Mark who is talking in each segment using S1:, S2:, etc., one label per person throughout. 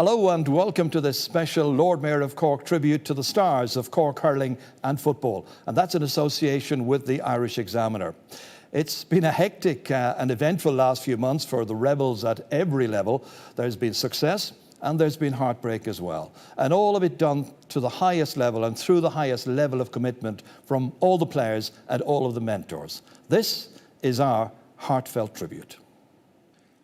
S1: Hello and welcome to this special Lord Mayor of Cork tribute to the stars of Cork hurling and football. And that's in association with the Irish Examiner. It's been a hectic and eventful last few months for the Rebels at every level. There's been success and there's been heartbreak as well. And all of it done to the highest level and through the highest level of commitment from all the players and all of the mentors. This is our heartfelt tribute.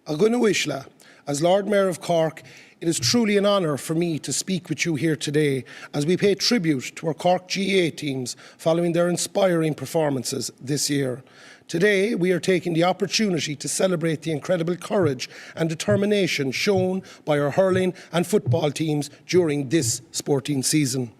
S2: Agunawishla, as Lord Mayor of Cork, it is truly an honour for me to speak with you here today as we pay tribute to our Cork GAA teams following their inspiring performances this year. Today, we are taking the opportunity to celebrate the incredible courage and determination shown by our hurling and football teams during this sporting season.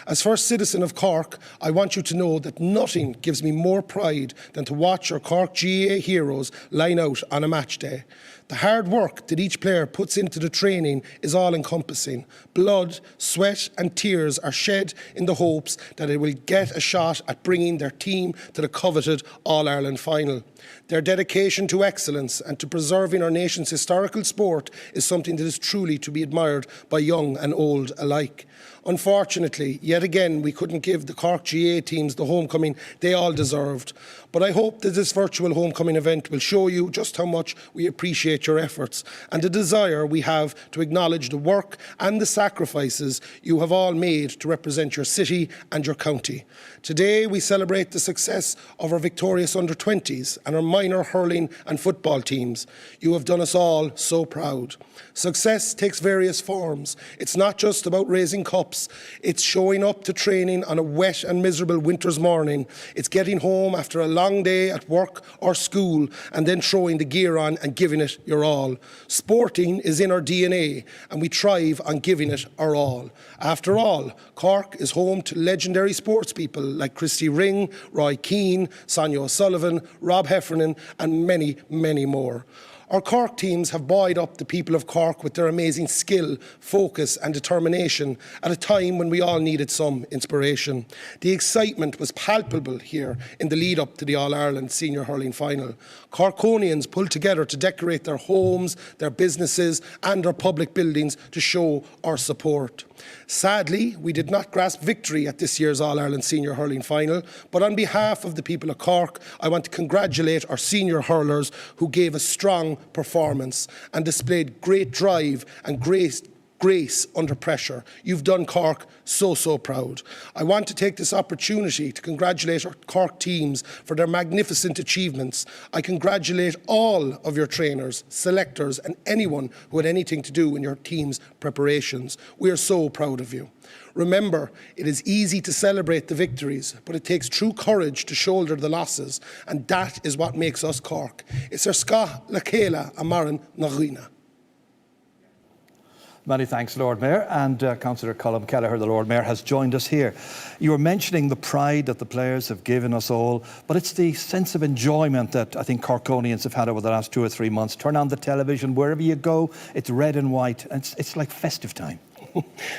S2: As first citizen of Cork, I want you to know that nothing gives me more pride than to watch our Cork GAA heroes line out on a match day. The hard work that each player puts into the training is all-encompassing. Blood, sweat and tears are shed in the hopes that they will get a shot at bringing their team to the coveted All-Ireland final. Their dedication to excellence and to preserving our nation's historical sport is something that is truly to be admired by young and old alike. Unfortunately, yet again, we couldn't give the Cork GAA teams the homecoming they all deserved. But I hope that this virtual homecoming event will show you just how much we appreciate your efforts and the desire we have to acknowledge the work and the sacrifices you have all made to represent your city and your county. Today, we celebrate the success of our victorious under-20s and our minor hurling and football teams. You have done us all so proud. Success takes various forms. It's not just about raising cups. It's showing up to training on a wet and miserable winter's morning. It's getting home after a long day at work or school and then throwing the gear on and giving it your all. Sporting is in our DNA and we thrive on giving it our all. After all, Cork is home to legendary sports people like Christy Ring, Roy Keane, Sonia O'Sullivan, Rob Heffernan and many, many more. Our Cork teams have buoyed up the people of Cork with their amazing skill, focus and determination at a time when we all needed some inspiration. The excitement was palpable here in the lead-up to the All-Ireland Senior Hurling Final. Corkonians pulled together to decorate their homes, their businesses and their public buildings to show our support. Sadly, we did not grasp victory at this year's All-Ireland Senior Hurling Final, but on behalf of the people of Cork, I want to congratulate our senior hurlers who gave a strong performance and displayed great drive and grace under pressure. You've done Cork so proud. I want to take this opportunity to congratulate our Cork teams for their magnificent achievements. I congratulate all of your trainers, selectors and anyone who had anything to do in your team's preparations. We are so proud of you. Remember, it is easy to celebrate the victories, but it takes true courage to shoulder the losses, and that is what makes us Cork. It's our ska lakela amaran naghina.
S1: Many thanks, Lord Mayor, and Councillor Colm Kelleher, the Lord Mayor, has joined us here. You were mentioning the pride that the players have given us all, but it's the sense of enjoyment that I think Corkonians have had over the last 2 or 3 months. Turn on the television, wherever you go, it's red and white, and it's like festive time.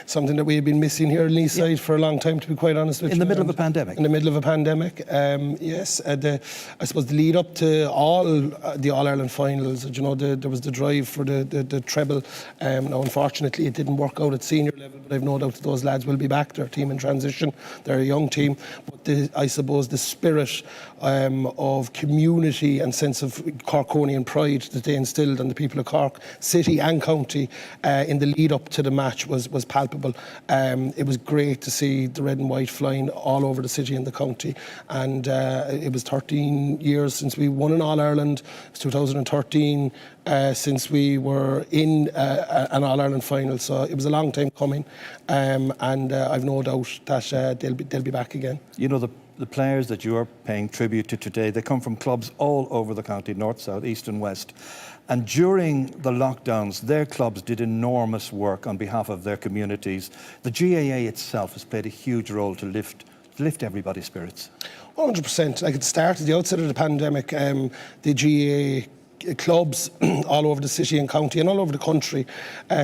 S2: Something that we have been missing here in Leeside for a long time, to be quite honest with you.
S1: In the middle of a pandemic.
S2: In the middle of a pandemic, yes. I suppose the lead up to all the All-Ireland finals, you know, there was the drive for the treble. Now, unfortunately, it didn't work out at senior level, but I've no doubt that those lads will be back. They're a team in transition. They're a young team. But I suppose the spirit of community and sense of Corkonian pride that they instilled on the people of Cork, city and county, in the lead up to the match was palpable. It was great to see the red and white flying all over the city and the county, and it was 13 years since we won an All-Ireland. It was 2013 since we were in an All-Ireland final, so it was a long time coming, and I've no doubt that they'll be back again.
S1: You know, the players that you are paying tribute to today, they come from clubs all over the county, north, south, east and west. And during the lockdowns, their clubs did enormous work on behalf of their communities. The GAA itself has played a huge role to lift everybody's spirits.
S2: 100%. Like at the outset of the pandemic, the GAA clubs all over the city and county and all over the country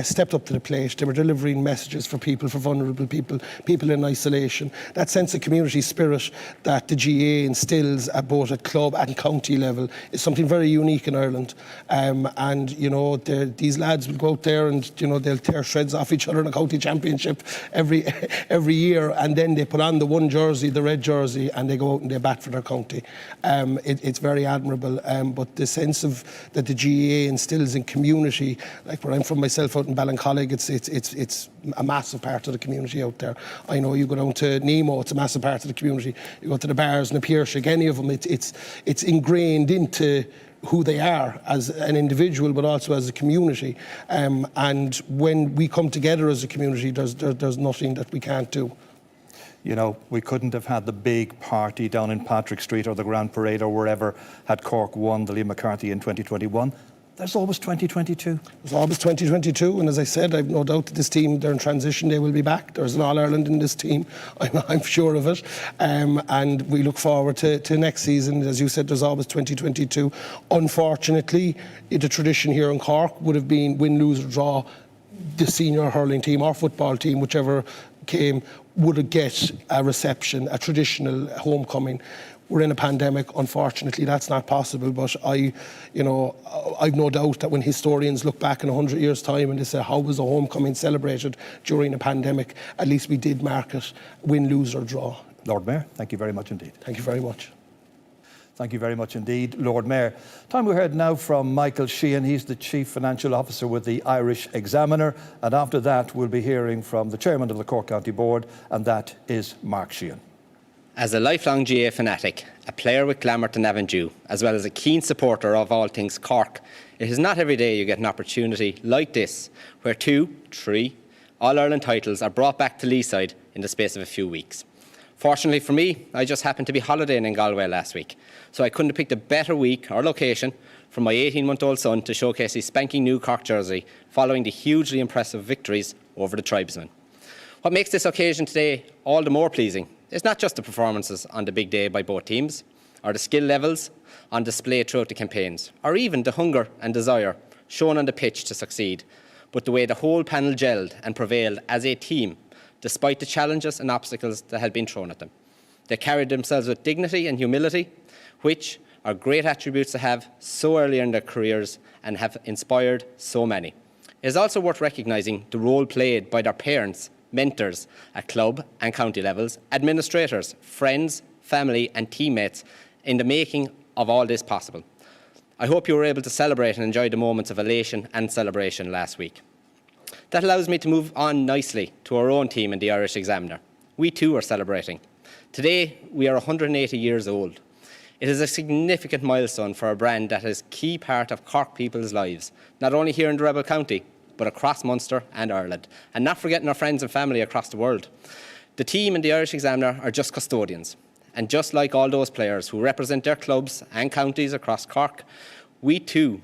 S2: stepped up to the plate. They were delivering messages for people, for vulnerable people, people in isolation. That sense of community spirit that the GAA instills at both at club and county level is something very unique in Ireland. And, you know, these lads will go out there and, you know, they'll tear shreds off each other in a county championship every year, and then they put on the one jersey, the red jersey, and they go out and they bat for their county. It's very admirable, but the sense of that the GAA instills in community, like where I'm from myself out in Ballincollig, it's a massive part of the community out there. I know you go down to Nemo, it's a massive part of the community. You go to the bars and the Piershig, any of them, it's ingrained into who they are as an individual, but also as a community. And when we come together as a community, there's nothing that we can't do.
S1: You know, we couldn't have had the big party down in Patrick Street or the Grand Parade or wherever had Cork won the Liam McCarthy in 2021. There's always 2022.
S2: There's always 2022, and as I said, I've no doubt that this team, they're in transition, they will be back. There's an All-Ireland in this team, I'm sure of it. And we look forward to next season. As you said, there's always 2022. Unfortunately, the tradition here in Cork would have been win, lose or draw. The senior hurling team or football team, whichever came, would get a reception, a traditional homecoming. We're in a pandemic, unfortunately, that's not possible, but I've no doubt that when historians look back in 100 years' time and they say, how was a homecoming celebrated during a pandemic, at least we did mark it, win, lose or draw.
S1: Lord Mayor, thank you very much indeed.
S2: Thank you very much.
S1: Thank you very much indeed, Lord Mayor. Time we heard now from Michael Sheehan. He's the Chief Financial Officer with the Irish Examiner. And after that, we'll be hearing from the Chairman of the Cork County Board, and that is Mark Sheehan.
S3: As a lifelong GAA fanatic, a player with glamour to Navan, as well as a keen supporter of all things Cork, it is not every day you get an opportunity like this, where 2, 3 All-Ireland titles are brought back to Leeside in the space of a few weeks. Fortunately for me, I just happened to be holidaying in Galway last week, so I couldn't have picked a better week or location for my 18-month-old son to showcase his spanking new Cork jersey following the hugely impressive victories over the tribesmen. What makes this occasion today all the more pleasing is not just the performances on the big day by both teams, or the skill levels on display throughout the campaigns, or even the hunger and desire shown on the pitch to succeed, but the way the whole panel gelled and prevailed as a team, despite the challenges and obstacles that had been thrown at them. They carried themselves with dignity and humility, which are great attributes to have so early in their careers and have inspired so many. It is also worth recognising the role played by their parents, mentors at club and county levels, administrators, friends, family and teammates in the making of all this possible. I hope you were able to celebrate and enjoy the moments of elation and celebration last week. That allows me to move on nicely to our own team in the Irish Examiner. We too are celebrating. Today we are 180 years old. It is a significant milestone for a brand that is a key part of Cork people's lives, not only here in the Rebel County, but across Munster and Ireland, and not forgetting our friends and family across the world. The team in the Irish Examiner are just custodians, and just like all those players who represent their clubs and counties across Cork, we too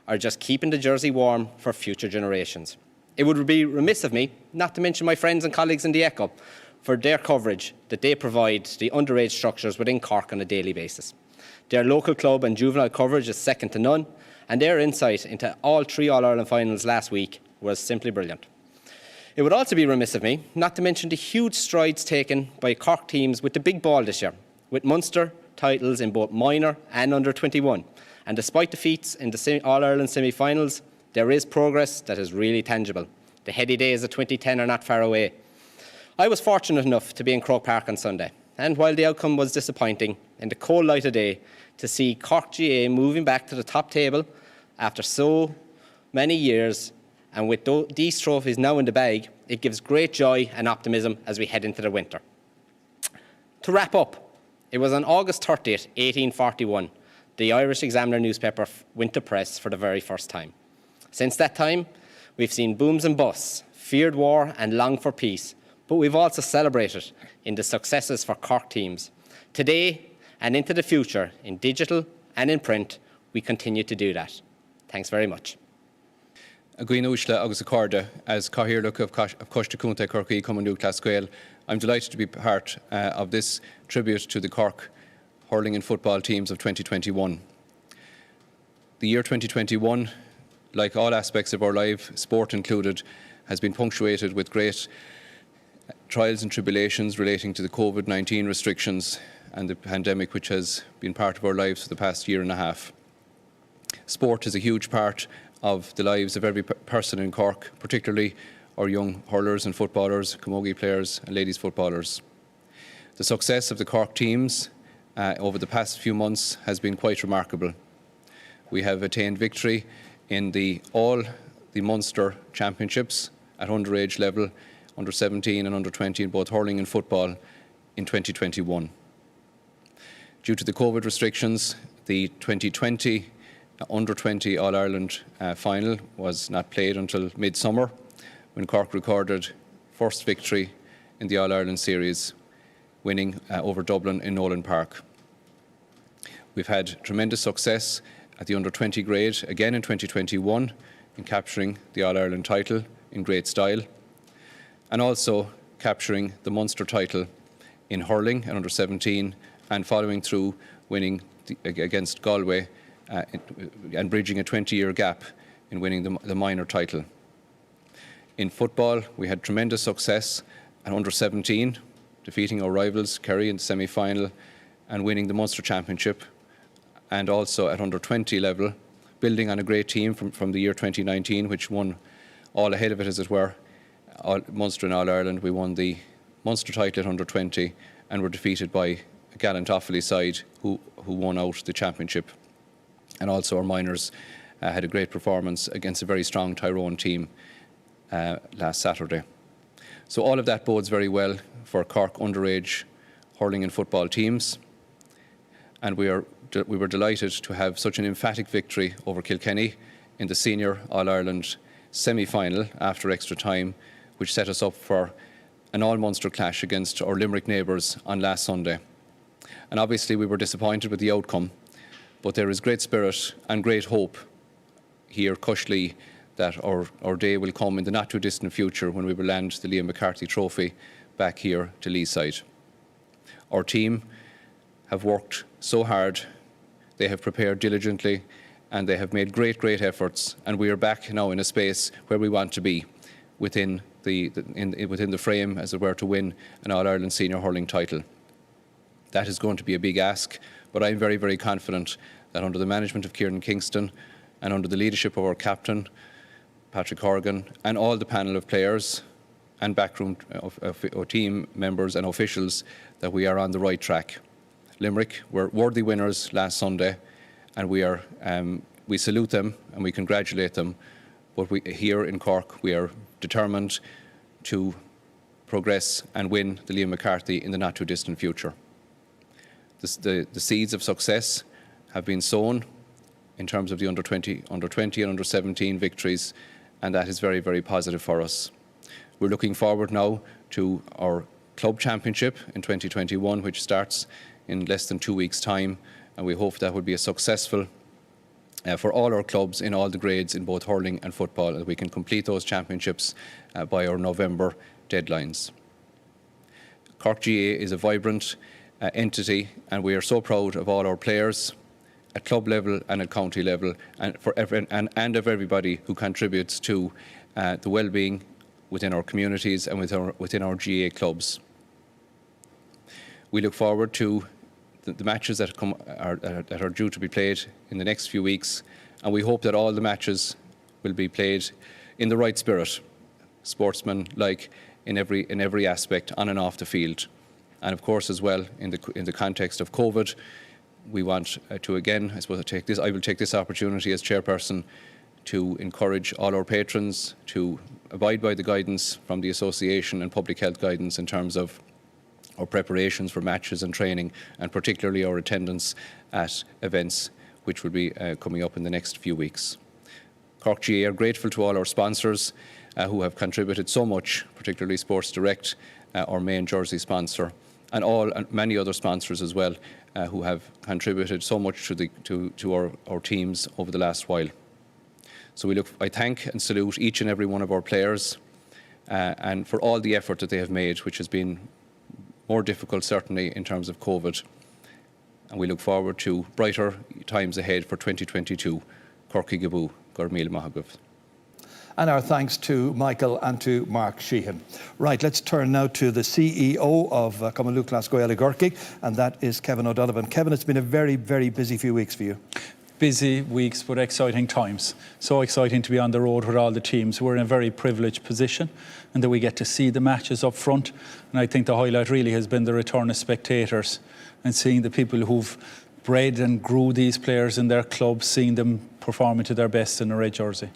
S3: are just keeping the jersey warm for future generations. It would be remiss of me not to mention my friends and colleagues in the Echo for their coverage that they provide the underage structures within Cork on a daily basis. Their local club and juvenile coverage is second to none, and their insight into all 3 All-Ireland finals last week was simply brilliant. It would also be remiss of me not to mention the huge strides taken by Cork teams with the big ball this year, with Munster titles in both minor and under 21. And despite defeats in the All-Ireland semi-finals, there is progress that is really tangible. The heady days of 2010 are not far away. I was fortunate enough to be in Croke Park on Sunday, and while the outcome was disappointing, in the cold light of day, to see Cork GAA moving back to the top table after so many years, and with these trophies now in the bag, it gives great joy and optimism as we head into the winter. To wrap up, it was on August 30th, 1841, the Irish Examiner newspaper went to press for the very first time. Since that time, we've seen booms and busts, feared war and longed for peace, but we've also celebrated in the successes for Cork teams. Today and into the future, in digital and in print, we continue to do that. Thanks very much.
S4: Agus a corda as Cahir look of Costa Kunta Corky Common Class Squale. I'm delighted to be part of this tribute to the Cork hurling and football teams of 2021. The year 2021, like all aspects of our life, sport included, has been punctuated with great trials and tribulations relating to the COVID-19 restrictions and the pandemic which has been part of our lives for the past year and a half. Sport is a huge part of the lives of every person in Cork, particularly our young hurlers and footballers, camogie players and ladies footballers. The success of the Cork teams over the past few months has been quite remarkable. We have attained victory in all the Munster Championships at underage level, under 17 and under 20 in both hurling and football in 2021. Due to the COVID restrictions, the 2020 under 20 All-Ireland final was not played until mid-summer, when Cork recorded first victory in the All-Ireland series, winning over Dublin in Nolan Park. We've had tremendous success at the under 20 grade again in 2021 in capturing the All-Ireland title in great style, and also capturing the Munster title in hurling at under 17 and following through winning against Galway and bridging a 20-year gap in winning the minor title. In football, we had tremendous success at under 17, defeating our rivals Kerry in the semi-final and winning the Munster Championship, and also at under 20 level, building on a great team from the year 2019, which won all ahead of it, as it were, Munster and All-Ireland. We won the Munster title at under 20 and were defeated by a gallant Offaly side who won out the championship. And also our minors had a great performance against a very strong Tyrone team last Saturday. So all of that bodes very well for Cork underage hurling and football teams. And we were delighted to have such an emphatic victory over Kilkenny in the Senior All-Ireland semi-final after extra time, which set us up for an all-Munster clash against our Limerick neighbours on last Sunday. And obviously we were disappointed with the outcome, but there is great spirit and great hope here, Cushly, that our day will come in the not-too-distant future when we will land the Liam McCarthy Trophy back here to Leeside. Our team have worked so hard, they have prepared diligently, and they have made great efforts, and we are back now in a space where we want to be, within the frame, as it were, to win an All-Ireland Senior Hurling title. That is going to be a big ask, but I'm very, very confident that under the management of Kieran Kingston and under the leadership of our captain, Patrick Horgan, and all the panel of players and backroom of team members and officials, that we are on the right track. Limerick were worthy winners last Sunday, and we salute them and we congratulate them. But here in Cork, we are determined to progress and win the Liam McCarthy in the not-too-distant future. The seeds of success have been sown in terms of the under 20 and under 17 victories, and that is very, very positive for us. We're looking forward now to our club championship in 2021, which starts in less than 2 weeks' time, and we hope that will be a successful for all our clubs in all the grades in both hurling and football, and we can complete those championships by our November deadlines. Cork GAA is a vibrant entity, and we are so proud of all our players at club level and at county level, and of everybody who contributes to the well-being within our communities and within our GAA clubs. We look forward to the matches that are due to be played in the next few weeks, and we hope that all the matches will be played in the right spirit, sportsman-like in every aspect, on and off the field. And of course, as well, in the context of COVID, we want to again, I suppose, I will take this opportunity as chairperson to encourage all our patrons to abide by the guidance from the association and public health guidance in terms of our preparations for matches and training, and particularly our attendance at events which will be coming up in the next few weeks. Cork GAA are grateful to all our sponsors who have contributed so much, particularly Sports Direct, our main jersey sponsor, and many other sponsors as well who have contributed so much to our teams over the last while. So I thank and salute each and every one of our players and for all the effort that they have made, which has been more difficult certainly in terms of COVID. And we look forward to brighter times ahead for 2022. Corky Gaboo, Ger Míle Maith.
S1: And our thanks to Michael and to Mark Sheehan. Right, let's turn now to the CEO of Cumulú Clas Gaeilge Gorky, and that is Kevin O'Donovan. Kevin, it's been a very, very busy few weeks for you.
S5: Busy weeks, but exciting times. So exciting to be on the road with all the teams. We're in a very privileged position, and that we get to see the matches up front. And I think the highlight really has been the return of spectators and seeing the people who've bred and grew these players in their clubs, seeing them performing to their best in a red jersey.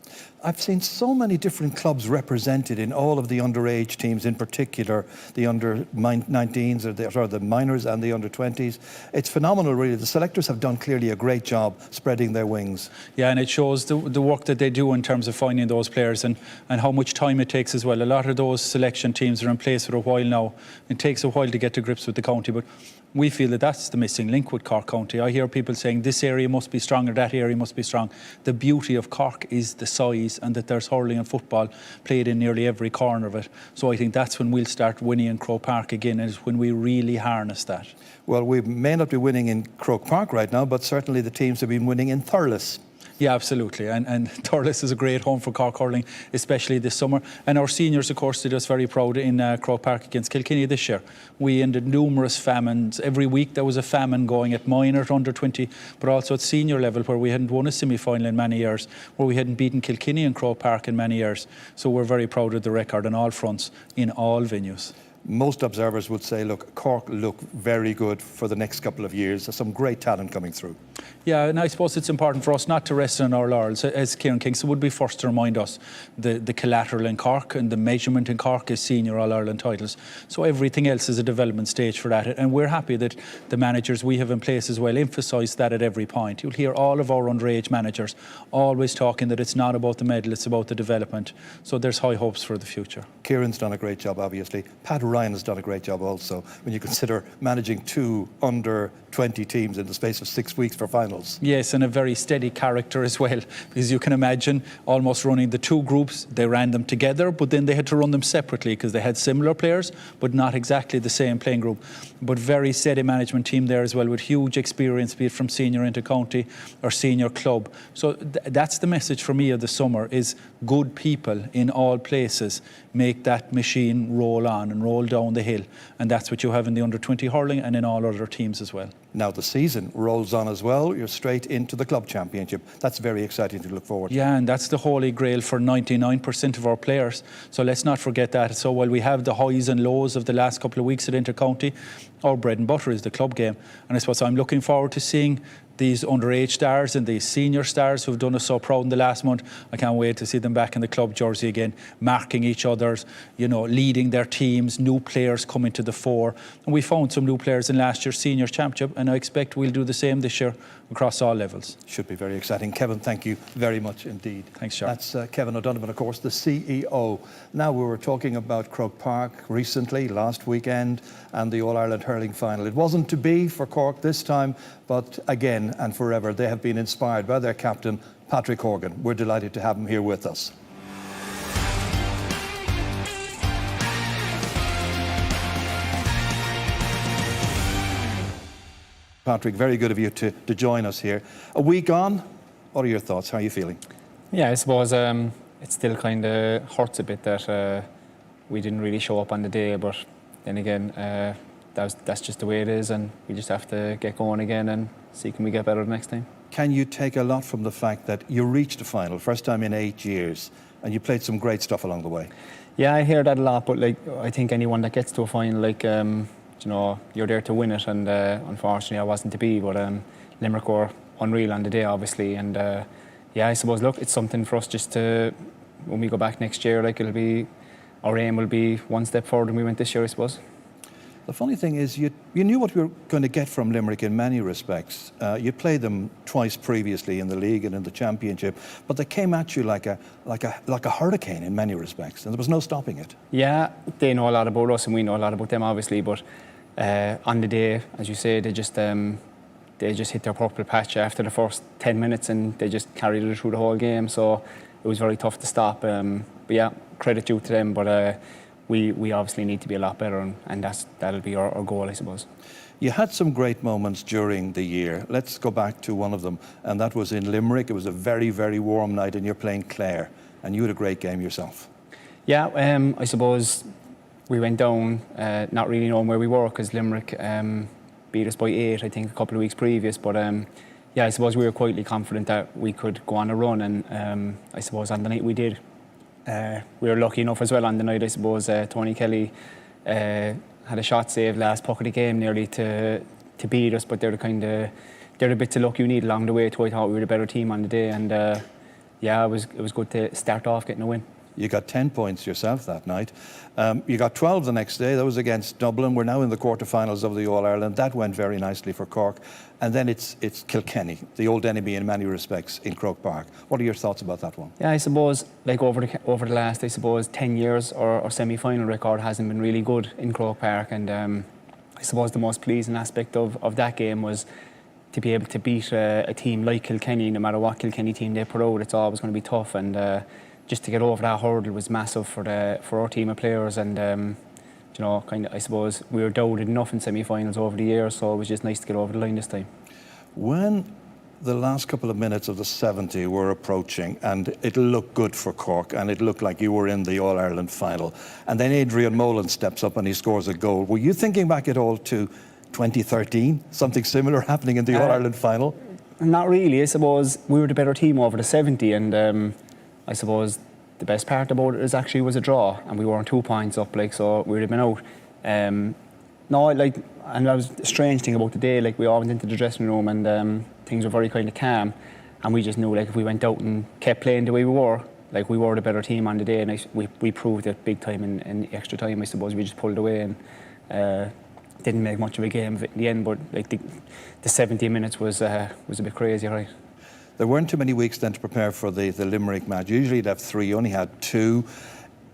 S1: I've seen so many different clubs represented in all of the underage teams, in particular the under-19s or the minors and the under-20s. It's phenomenal, really. The selectors have done clearly a great job spreading their wings.
S5: Yeah, and it shows the work that they do in terms of finding those players and how much time it takes as well. A lot of those selection teams are in place for a while now. It takes a while to get to grips with the county, but we feel that that's the missing link with Cork County. I hear people saying this area must be strong or that area must be strong. The beauty of Cork is the size and that there's hurling and football played in nearly every corner of it. So I think that's when we'll start winning in Croke Park again, is when we really harness that.
S1: Well, we may not be winning in Croke Park right now, but certainly the teams have been winning in Thurles.
S5: Yeah, absolutely. And Thurles is a great home for Cork hurling, especially this summer. And our seniors, of course, did us very proud in Croke Park against Kilkenny this year. We ended numerous famines. Every week there was a famine going at minor, under 20, but also at senior level, where we hadn't won a semi-final in many years, where we hadn't beaten Kilkenny in Croke Park in many years. So we're very proud of the record on all fronts, in all venues.
S1: Most observers would say, look, Cork look very good for the next couple of years. There's some great talent coming through.
S5: Yeah, and I suppose it's important for us not to rest on our laurels. As Kieran Kingston would be first to remind us, the collateral in Cork and the measurement in Cork is senior All-Ireland titles. So everything else is a development stage for that. And we're happy that the managers we have in place as well emphasise that at every point. You'll hear all of our underage managers always talking that it's not about the medal, it's about the development. So there's high hopes for the future.
S1: Kieran's done a great job, obviously. Pat Ryan has done a great job also, when you consider managing 2 under-20 teams in the space of 6 weeks for finals.
S5: Yes, and a very steady character as well, because you can imagine almost running the 2 groups. They ran them together, but then they had to run them separately because they had similar players, but not exactly the same playing group. But very steady management team there as well, with huge experience, be it from senior into county or senior club. So that's the message for me of the summer, is good people in all places make that machine roll on and roll down the hill. And that's what you have in the under-20 hurling and in all other teams as well.
S1: Now the season rolls on as well. You're straight into the club championship. That's very exciting to look forward to.
S5: Yeah, and that's the holy grail for 99% of our players. So let's not forget that. So while we have the highs and lows of the last couple of weeks at Intercounty, our bread and butter is the club game. And I suppose I'm looking forward to seeing these underage stars and these senior stars who've done us so proud in the last month. I can't wait to see them back in the club jersey again, marking each other's, leading their teams, new players coming to the fore. And we found some new players in last year's senior championship, and I expect we'll do the same this year across all levels.
S1: Should be very exciting. Kevin, thank you very much indeed.
S5: Thanks, Ger.
S1: That's Kevin O'Donovan, of course, the CEO. Now, we were talking about Croke Park recently, last weekend, and the All-Ireland Hurling Final. It wasn't to be for Cork this time, but again and forever, they have been inspired by their captain, Patrick Horgan. We're delighted to have him here with us. Patrick, very good of you to join us here. A week on, what are your thoughts? How are you feeling?
S6: Yeah, I suppose it still kind of hurts a bit that we didn't really show up on the day, but then again, that's just the way it is, and we just have to get going again and see can we get better next time.
S1: Can you take a lot from the fact that you reached a final, first time in 8 years, and you played some great stuff along the way?
S6: Yeah, I hear that a lot, but I think anyone that gets to a final, you're there to win it, and unfortunately I wasn't to be, but Limerick were unreal on the day, obviously, and I suppose, look, it's something for us just to, when we go back next year, our aim will be one step forward than we went this year, I suppose.
S1: The funny thing is, you knew what you were going to get from Limerick in many respects. You played them twice previously in the league and in the championship, but they came at you like a hurricane in many respects, and there was no stopping it.
S6: Yeah, they know a lot about us, and we know a lot about them, obviously. But on the day, as you say, they just hit their purple patch after the first 10 minutes, and they just carried it through the whole game. So it was very tough to stop. But yeah, credit due to them. But we obviously need to be a lot better, and that'll be our goal, I suppose.
S1: You had some great moments during the year. Let's go back to one of them, and that was in Limerick. It was a very, very warm night, and you're playing Clare, and you had a great game yourself.
S6: Yeah, I suppose we went down not really knowing where we were, because Limerick beat us by 8, I think, a couple of weeks previous. But yeah, I suppose we were quietly confident that we could go on a run, and I suppose on the night we did. We were lucky enough as well on the night, I suppose. Tony Kelly had a shot saved last puck of the game nearly to beat us, but they're the bits of luck you need along the way too. I thought we were the better team on the day, and yeah, it was good to start off getting a win.
S1: You got 10 points yourself that night. You got 12 the next day. That was against Dublin. We're now in the quarterfinals of the All-Ireland. That went very nicely for Cork. And then it's Kilkenny, the old enemy in many respects, in Croke Park. What are your thoughts about that one?
S6: Yeah, I suppose like over the last, I suppose, 10 years, our semi-final record hasn't been really good in Croke Park. And I suppose the most pleasing aspect of that game was to be able to beat a team like Kilkenny. No matter what Kilkenny team they put out, it's always going to be tough. And just to get over that hurdle was massive for our team of players, and you know, I suppose we were doubted enough in semi-finals over the years, so it was just nice to get over the line this time.
S1: When the last couple of minutes of the 70 were approaching, and it looked good for Cork, and it looked like you were in the All-Ireland final, and then Adrian Molan steps up and he scores a goal, were you thinking back at all to 2013, something similar happening in the All-Ireland final?
S6: Not really. I suppose we were the better team over the 70, and I suppose the best part about it actually was a draw, and we weren't 2 points up, like, so we would have been out. No, like, and that was the strange thing about the day. Like, we all went into the dressing room, and things were very kind of calm, and we just knew, like, if we went out and kept playing the way we were, like, we were the better team on the day, and we proved it big time in extra time. I suppose we just pulled away and didn't make much of a game of it in the end. But like the 70 minutes was a bit crazy, right?
S1: There weren't too many weeks then to prepare for the Limerick match. Usually you'd have 3, you only had 2.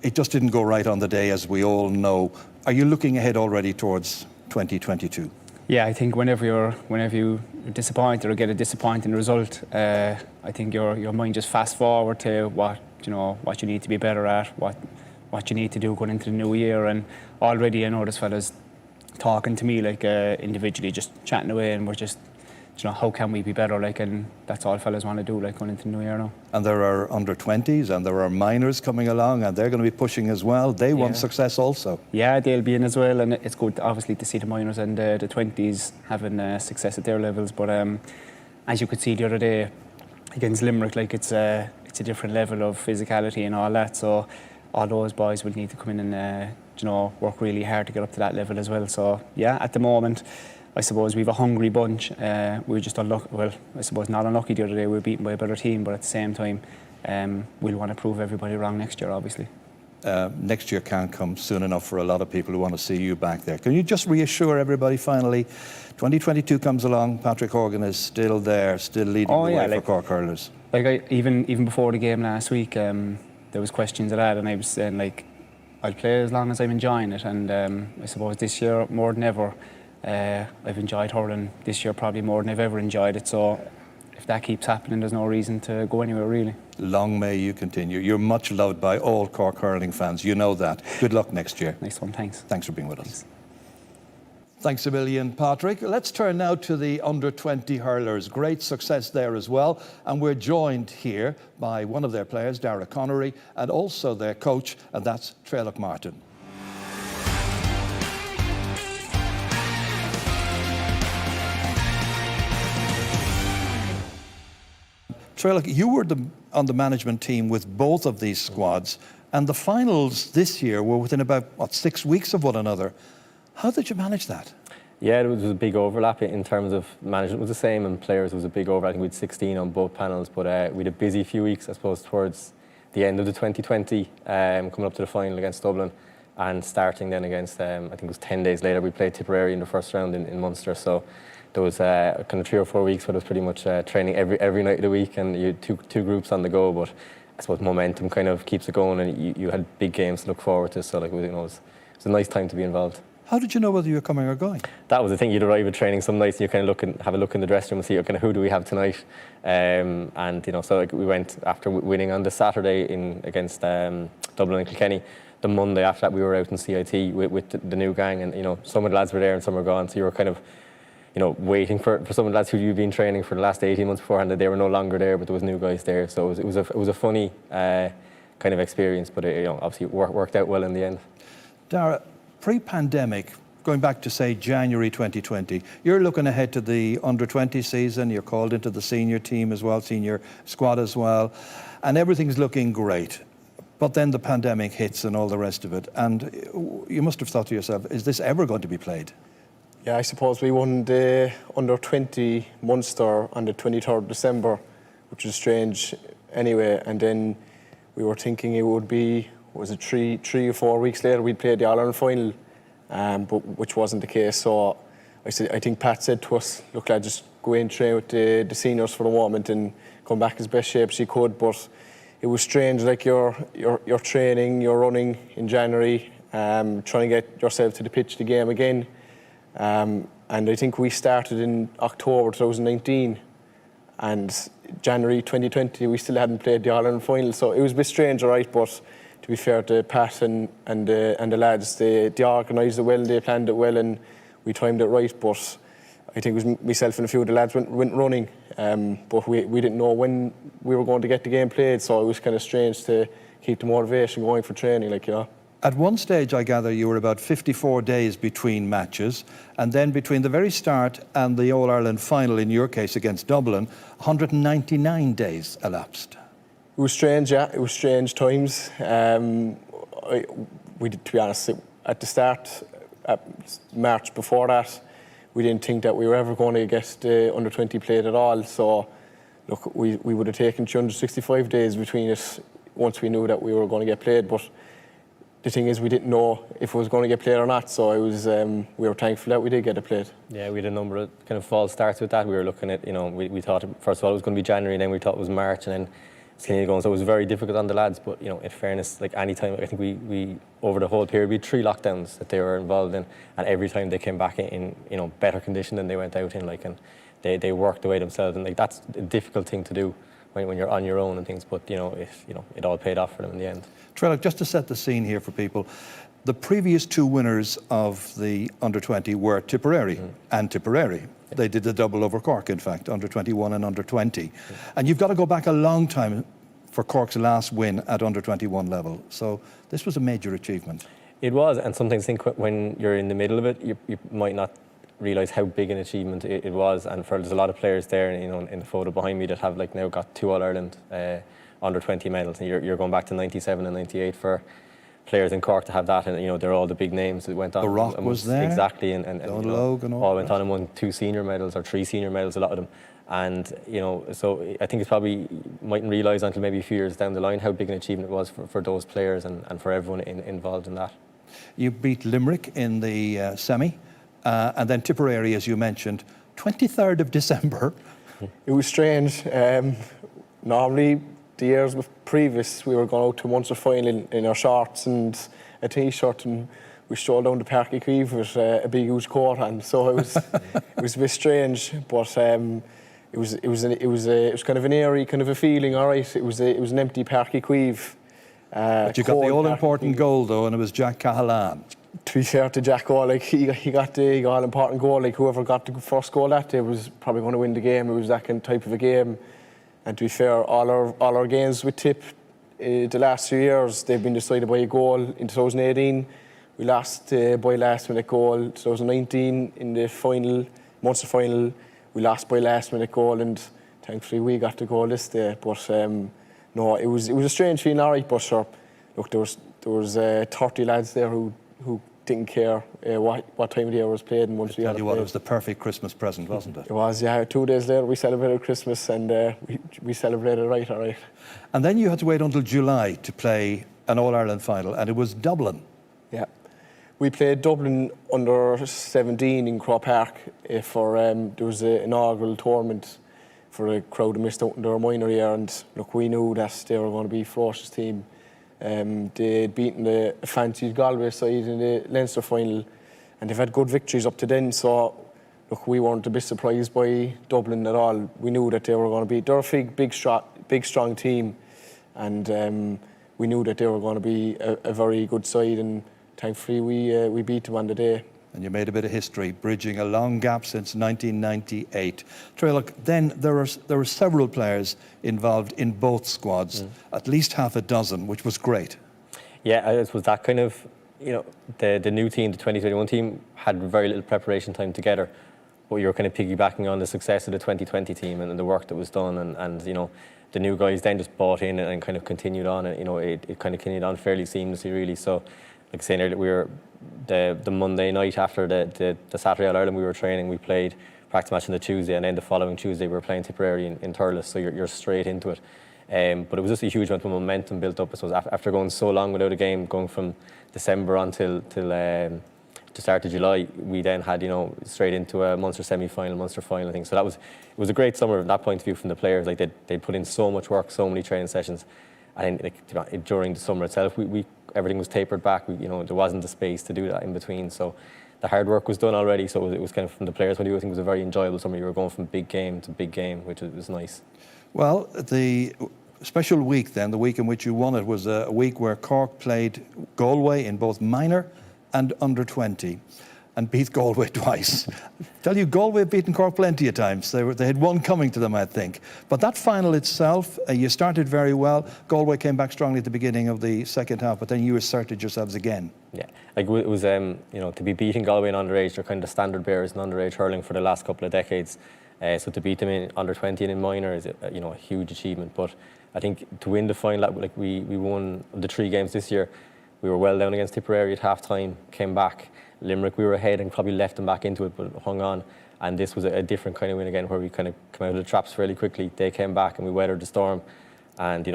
S1: It just didn't go right on the day, as we all know. Are you looking ahead already towards 2022?
S6: Yeah, I think whenever you're disappointed or get a disappointing result, I think your mind just fast forward to what you need to be better at, what you need to do going into the new year. And already I know this fella's talking to me like individually, just chatting away, and we're just, how can we be better? Like, and that's all fellas want to do, like, going into the new year now. And
S1: there are under-20s and there are minors coming along, and they're going to be pushing as well. They want success also.
S6: Yeah, they'll be in as well, and it's good, obviously, to see the minors and the 20s having success at their levels. But as you could see the other day against Limerick, like, it's a different level of physicality and all that. So all those boys will need to come in and work really hard to get up to that level as well. So yeah, at the moment, I suppose we have a hungry bunch. We were just unlucky. Well, I suppose not unlucky the other day. We were beaten by a better team, but at the same time, we'll want to prove everybody wrong next year, obviously.
S1: Next year can't come soon enough for a lot of people who want to see you back there. Can you just reassure everybody finally, 2022 comes along, Patrick Horgan is still there, still leading the way for Cork hurlers?
S6: Like, even before the game last week, there was questions of that, and I was saying, like, I'll play as long as I'm enjoying it, and I suppose this year more than ever, I've enjoyed hurling this year probably more than I've ever enjoyed it. So if that keeps happening, there's no reason to go anywhere, really.
S1: Long may you continue. You're much loved by all Cork hurling fans. You know that. Good luck next year.
S6: Nice one, thanks.
S1: Thanks for being with us. Thanks a million, Patrick. Let's turn now to the under-20 hurlers. Great success there as well. And we're joined here by one of their players, Dara Connery, and also their coach, and that's Trelloch Martin. Trelloch, you were on the management team with both of these squads, and the finals this year were within about, 6 weeks of one another. How did you manage that?
S7: Yeah, there was a big overlap in terms of management was the same, and players was a big overlap. I think we had 16 on both panels, but we had a busy few weeks, I suppose, towards the end of the 2020, coming up to the final against Dublin, and starting then against, I think it was 10 days later, we played Tipperary in the first round in Munster. So there was kind of 3 or 4 weeks where it was pretty much training every night of the week, and you had two groups on the go. But I suppose momentum kind of keeps it going, and you had big games to look forward to. So like, it was a nice time to be involved.
S1: How did you know whether you were coming or going? That
S7: was the thing. You'd arrive at training some nights and you kind of have a look in the dressing room and see kind of who do we have tonight. And so like we went after winning on the Saturday against Dublin and Kilkenny. the Monday after that we were out in CIT with the new gang, and some of the lads were there and some were gone, so you were kind of waiting for some of the lads who you've been training for the last 18 months beforehand, that they were no longer there, but there was new guys there, so it was a funny kind of experience, but it, obviously it worked out well in the end.
S1: Dara, pre-pandemic, going back to say January 2020, you're looking ahead to the under-20 season, you're called into the senior team as well, senior squad as well, and everything's looking great. But then the pandemic hits and all the rest of it, and you must have thought to yourself, is this ever going to be played?
S8: Yeah, I suppose we won the under-20 Munster on the 23rd December, which is strange anyway, and then we were thinking it would be, was it three or 4 weeks later we'd play the All-Ireland final, but which wasn't the case. So I think Pat said to us, look lad, just go in and train with the seniors for the moment and come back as best shape as you could. But it was strange, like you're training, you're running in January, trying to get yourself to the pitch, the game again. And I think we started in October 2019, and January 2020 we still hadn't played the All-Ireland final, so it was a bit strange, all right, but to be fair to Pat and the lads, they organised it well, they planned it well, and we timed it right. But I think it was myself and a few of the lads went running, but we didn't know when we were going to get the game played, so it was kind of strange to keep the motivation going for training,
S1: At one stage, I gather, you were about 54 days between matches, and then between the very start and the All-Ireland final, in your case against Dublin, 199 days elapsed.
S8: It was strange, yeah. It was strange times. We did, to be honest, at the start, March before that, we didn't think that we were ever going to get the under-20 played at all. So, look, we would have taken 365 days between us once we knew that we were going to get played. But the thing is, we didn't know if it was going to get played or not, so it was, we were thankful that we did get it played.
S7: Yeah, we had a number of kind of false starts with that. We were looking at, we thought, first of all, it was going to be January, then we thought it was March, and then it's kind of going. So it was very difficult on the lads, but, in fairness, like any time, I think we over the whole period, we had 3 lockdowns that they were involved in, and every time they came back in better condition than they went out in, and they worked away themselves, and that's a difficult thing to do when you're on your own and things, but it all paid off for them in the end.
S1: Trelloc, just to set the scene here for people, the previous 2 winners of the under-20 were Tipperary and Tipperary. Yeah. They did the double over Cork, in fact, under-21 and under-20. Yeah. And you've got to go back a long time for Cork's last win at under-21 level. So this was a major achievement.
S7: It was, and sometimes I think when you're in the middle of it, you might not realise how big an achievement it was. And there's a lot of players there, in the photo behind me that have now got 2 All-Ireland under-20 medals, and you're going back to 97 and 98 for players in Cork to have that, and they're all the big names that went on.
S1: The Rock was there.
S7: Exactly, and
S1: Logan
S7: all went on and won 2 senior medals or 3 senior medals, a lot of them. And so I think it's probably mightn't realise until maybe a few years down the line how big an achievement it was for those players and for everyone involved in that. You
S1: beat Limerick in the semi, and then Tipperary, as you mentioned, 23rd of December.
S8: It was strange. Normally, the years previous, we were going out to Munster final in our shorts and a t-shirt, and we strolled down the Park Equive with a big huge coat on. So it was it was a bit strange, but it was kind of an airy kind of a feeling. All right, it was an empty Park Equive.
S1: But you got the all-important goal though, and it was Jack Cahalane.
S8: To be fair to Jack, he got the all-important goal. Like whoever got the first goal that day was probably going to win the game. It was that kind of type of a game. And to be fair, all our games with Tip the last few years, they've been decided by a goal. In 2018, we lost by last-minute goal. 2019, in the final, Munster final, we lost by last-minute goal, and thankfully we got the goal this day. But no, it was a strange feeling, all right. But sure, look, there was 30 lads there who didn't care what time of the year was played. And once
S1: I tell you what, it was the perfect Christmas present, wasn't it?
S8: It was, yeah. 2 days later, we celebrated Christmas, and we celebrated right, all right.
S1: And then you had to wait until July to play an All-Ireland final, and it was Dublin.
S8: Yeah. We played Dublin under 17 in Croke Park for, there was an inaugural tournament for a crowd who missed out in their minor year, and look, we knew that they were going to be a ferocious team. They'd beaten the fancied Galway side in the Leinster final, and they've had good victories up to then, so look, we weren't a bit surprised by Dublin at all. We knew that they were going to be, they're a big strong team, and we knew that they were going to be a very good side, and thankfully we beat them on the day.
S1: And you made a bit of history, bridging a long gap since 1998. Trailock, then there were several players involved in both squads, at least half a dozen, which was great.
S7: Yeah, it was that kind of, the new team, the 2021 team, had very little preparation time together. But you were kind of piggybacking on the success of the 2020 team and the work that was done. And the new guys then just bought in and kind of continued on. And, it kind of continued on fairly seamlessly, really. So, like saying earlier, we were the Monday night after the Saturday All-Ireland, we were training, we played practice match on the Tuesday, and then the following Tuesday we were playing Tipperary in Thurles, so you're straight into it. But it was just a huge amount of momentum built up, I suppose, after going so long without a game, going from December on till the start of July. We then had, straight into a Munster semi-final, Munster final thing. So it was a great summer from that point of view from the players. Like they'd put in so much work, so many training sessions. And during the summer itself, everything was tapered back. There wasn't the space to do that in between. So the hard work was done already. So it was kind of, from the players' point of view, I think it was a very enjoyable summer. You were going from big game to big game, which was nice. Well,
S1: the special week then, the week in which you won it, was a week where Cork played Galway in both minor and under 20 and beat Galway twice. Tell you, Galway have beaten Cork plenty of times. They had one coming to them, I think. But that final itself, you started very well. Galway came back strongly at the beginning of the second half, but then you asserted yourselves again.
S7: Yeah, like it was, to be beating Galway in underage, they're kind of the standard bearers in underage hurling for the last couple of decades. So to beat them in under 20 and in minor is, a huge achievement. But I think to win the final, like we won the 3 games this year. We were well down against Tipperary at half-time, came back. Limerick, we were ahead and probably left them back into it, but hung on. And this was a different kind of win again, where we kind of came out of the traps fairly quickly. They came back and we weathered the storm. And,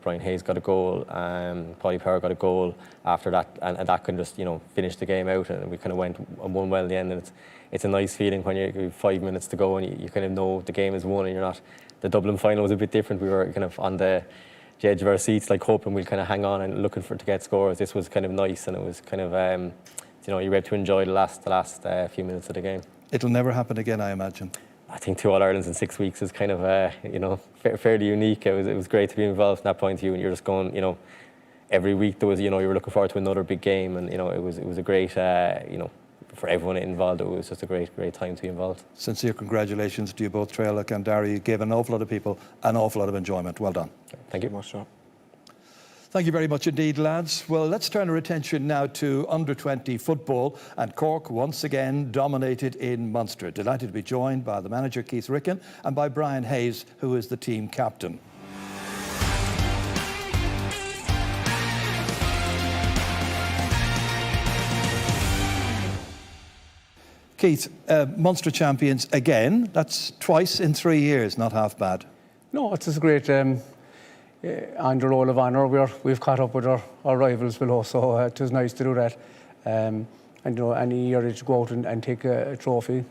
S7: Brian Hayes got a goal, Paddy Power got a goal after that. And that kind of just, finished the game out. And we kind of went and won well in the end. And it's a nice feeling when you have 5 minutes to go and you kind of know the game is won and you're not. The Dublin final was a bit different. We were kind of on the edge of our seats, like hoping we'll kind of hang on and looking to get scores. This was kind of nice, and it was kind of, you were able to enjoy the last few minutes of the game.
S1: It'll never happen again, I imagine.
S7: I think 2 All-Irelands in 6 weeks is kind of, fairly unique. It was great to be involved from that point of view, and you're just going, every week there was, you were looking forward to another big game, and it was a great, for everyone involved, it was just a great time to be involved.
S1: Sincere congratulations to you both, Trailock and Darry. You gave an awful lot of people an awful lot of enjoyment. Well done.
S7: Thank you.
S8: Much,
S1: Thank you very much indeed, lads. Well, let's turn our attention now to under-20 football, and Cork once again dominated in Munster. Delighted to be joined by the manager, Keith Ricken, and by Brian Hayes, who is the team captain. Keith, Munster champions again. That's twice in 3 years, not half bad.
S9: No, it's just great. On the roll of honour, we've caught up with our rivals below, so it was nice to do that. And any year that you go out and take a trophy,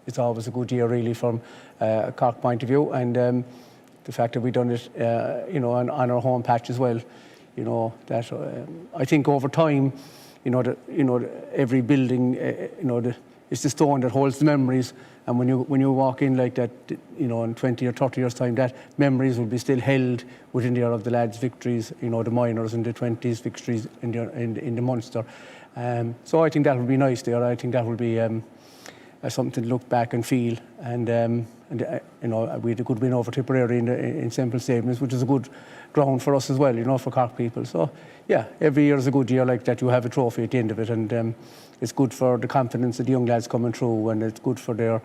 S9: it's always a good year, really, from a Cork point of view. And the fact that we've done it, on our home patch as well, that I think over time, every building, it's the stone that holds the memories. And when you walk in like that, in 20 or 30 years' time, that memories will be still held within there of the lads' victories, the minors and the 20s victories in the Munster. So I think that will be nice there. I think that will be something to look back and feel. And we had a good win over Tipperary in Semple Stadium, which is a good ground for us as well, for Cork people. So yeah, every year is a good year like that. You have a trophy at the end of it, and it's good for the confidence of the young lads coming through, and it's good for their,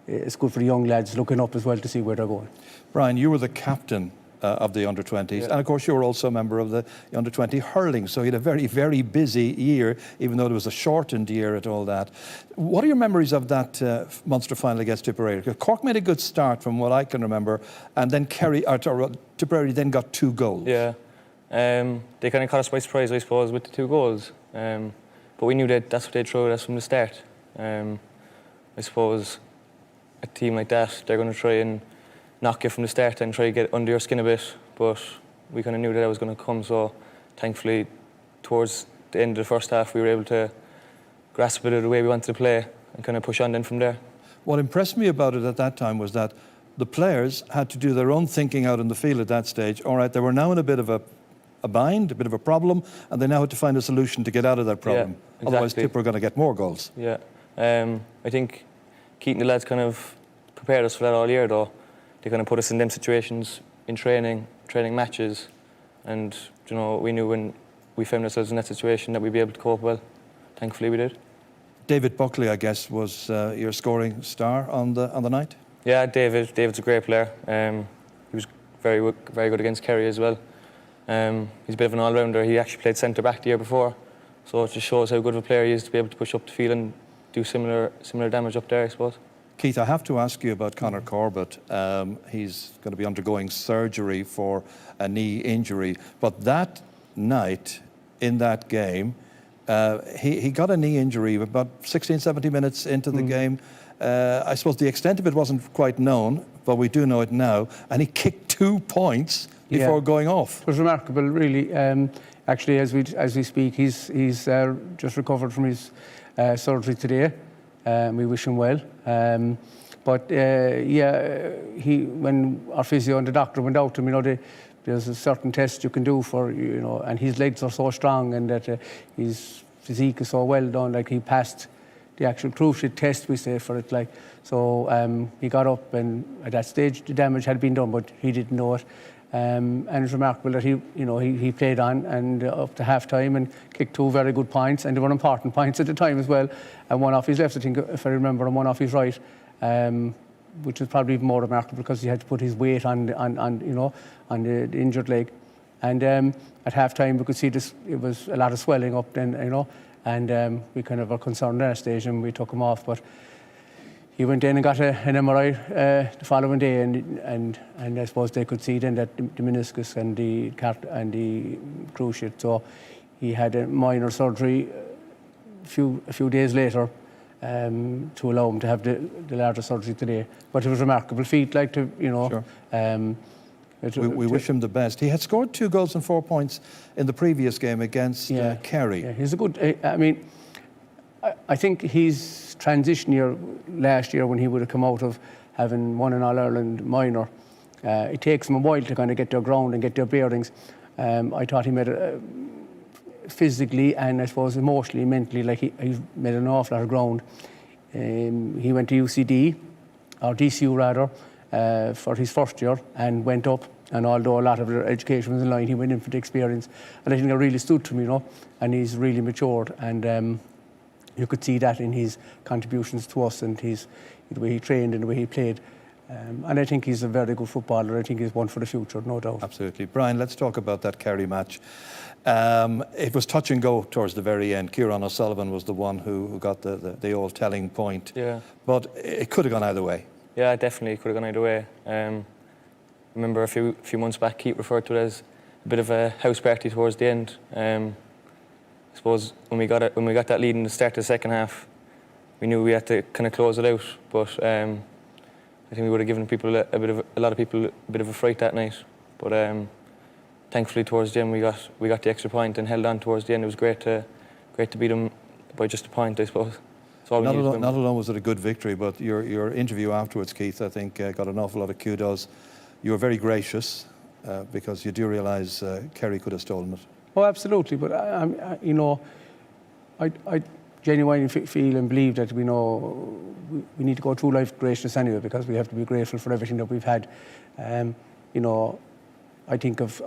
S9: it's good for the young lads looking up as well to see where they're going.
S1: Brian, you were the captain of the under-20s, yeah. And of course you were also a member of the under-20 hurling, so you had a very, very busy year, even though it was a shortened year at all that. What are your memories of that Munster final against Tipperary? Because Cork made a good start from what I can remember, and then Tipperary then got 2 goals.
S10: Yeah, they kind of caught us by surprise, I suppose, with the 2 goals. But we knew that that's what they'd throw at us from the start. I suppose a team like that, they're going to try and knock you from the start and try to get under your skin a bit. But we kind of knew that was going to come. So thankfully, towards the end of the first half, we were able to grasp it the way we wanted to play and kind of push on then from there.
S1: What impressed me about it at that time was that the players had to do their own thinking out in the field at that stage. All right, they were now in a bit of a a bind, a bit of a problem, and they now have to find a solution to get out of that problem.
S10: Yeah,
S1: Otherwise,
S10: exactly.
S1: Tipper are going to get more goals.
S10: Yeah. I think Keaton, the lads kind of prepared us for that all year, though. They kind of put us in them situations in training matches, and you know, we knew when we found ourselves in that situation that we'd be able to cope well. Thankfully, we did.
S1: David Buckley, I guess, was your scoring star on the night.
S10: Yeah, David's a great player. He was very good against Kerry as well. He's a bit of an all-rounder. He actually played centre-back the year before, so it just shows how good of a player he is to be able to push up the field and do similar damage up there, I suppose.
S1: Keith, I have to ask you about Conor Corbett. He's going to be undergoing surgery for a knee injury, but that night in that game, he got a knee injury about 16, 17 minutes into the game. I suppose the extent of it wasn't quite known, but we do know it now. And he kicked 2 points before going off.
S9: It was remarkable, really. Actually, as we speak, he's just recovered from his surgery today. We wish him well. When our physio and the doctor went out to him, there's a certain test you can do for, and his legs are so strong and that his physique is so well done, like he passed the actual crucial test, we say, for it. So he got up, and at that stage the damage had been done, but he didn't know it. And it's remarkable that he played on and up to half time and kicked 2 very good points, and they were important points at the time as well. And one off his left, I think, if I remember, and one off his right, which was probably even more remarkable because he had to put his weight on the injured leg. And at half time we could see this. It was a lot of swelling up then, and we kind of were concerned at that stage, and we took him off. But he went in and got an MRI the following day, and I suppose they could see then that the meniscus and the cruciate. So he had a minor surgery a few days later to allow him to have the larger surgery today. But it was a remarkable feat,
S1: Sure. We wish him the best. He had scored 2 goals and 4 points in the previous game against Kerry.
S9: Yeah, he's a good. I think his transition year last year, when he would have come out of having won an All-Ireland minor, it takes him a while to kind of get their ground and get their bearings. I thought he made it physically and I suppose emotionally, mentally, like he made an awful lot of ground. He went to UCD, or DCU rather, for his first year and went up. And although a lot of their education was in line, he went in for the experience. And I think it really stood to him, and he's really matured. And you could see that in his contributions to us and the way he trained and the way he played. And I think he's a very good footballer. I think he's one for the future, no doubt.
S1: Absolutely. Brian, let's talk about that Kerry match. It was touch and go towards the very end. Kieran O'Sullivan was the one who got the old telling point.
S10: Yeah.
S1: But it could have gone either way.
S10: Yeah, definitely could have gone either way. I remember a few months back, Keith referred to it as a bit of a house party towards the end. I suppose when we got that lead in the start of the second half, we knew we had to kind of close it out. But I think we would have given a lot of people a bit of a fright that night. But thankfully towards the end we got the extra point and held on towards the end. It was great to beat them by just a point, I suppose.
S1: Not alone was it a good victory, but your interview afterwards, Keith, I think got an awful lot of kudos. You were very gracious because you do realise Kerry could have stolen it.
S9: Oh, absolutely. But I genuinely feel and believe that we need to go through life gracious anyway, because we have to be grateful for everything that we've had. I think of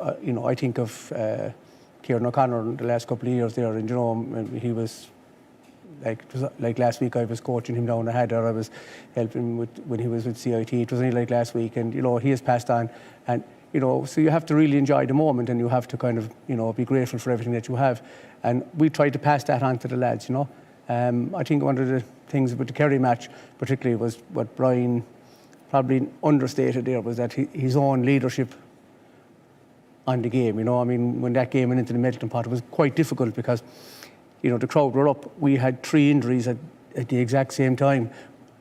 S9: Kieran O'Connor in the last couple of years there, and he was. Like last week, I was coaching him down the header. I was helping him when he was with CIT. It was only like last week, and he has passed on. And so you have to really enjoy the moment, and you have to kind of be grateful for everything that you have. And we tried to pass that on to the lads. I think one of the things about the Kerry match, particularly, was what Brian probably understated there, was that his own leadership on the game. When that game went into the melting pot, it was quite difficult because. The crowd were up. We had 3 injuries at the exact same time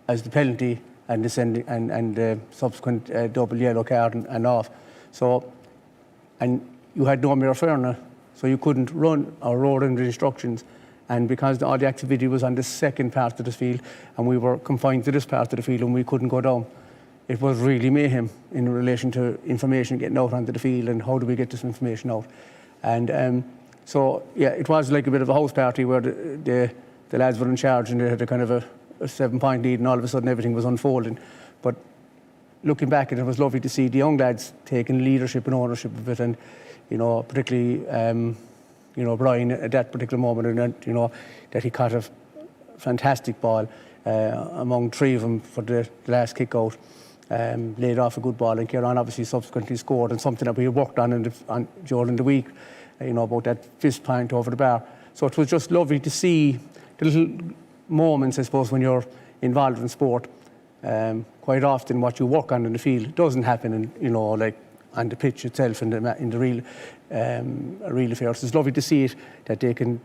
S9: as the penalty and the subsequent double yellow card and off. So, and you had no mere fairness, so you couldn't run or roll in the instructions. And because all the activity was on the second part of the field, and we were confined to this part of the field, and we couldn't go down, it was really mayhem in relation to information getting out onto the field and how do we get this information out. And so, yeah, it was like a bit of a house party where the lads were in charge and they had a kind of a 7-point lead, and all of a sudden everything was unfolding. But looking back, it was lovely to see the young lads taking leadership and ownership of it, and particularly Brian at that particular moment, and that he caught a fantastic ball among 3 of them for the last kick out. Laid off a good ball, and Kieran obviously subsequently scored, and something that we had worked on during the week, about that fist point over the bar. So it was just lovely to see the little moments, I suppose, when you're involved in sport. Quite often what you work on in the field doesn't happen like on the pitch itself, in the real affairs. It's lovely to see it, that they can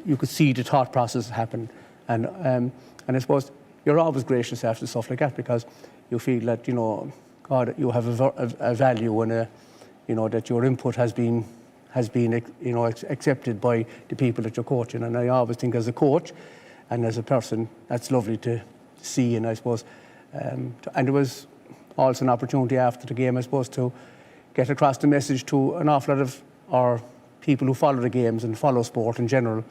S9: you could see the thought process happen. And I suppose you're always gracious after stuff like that, because you feel that, God, you have a value, and that your input has been accepted by the people that you're coaching. And I always think, as a coach and as a person, that's lovely to see. And I suppose, and there was also an opportunity after the game, I suppose, to get across the message to an awful lot of our people who follow the games and follow sport in general,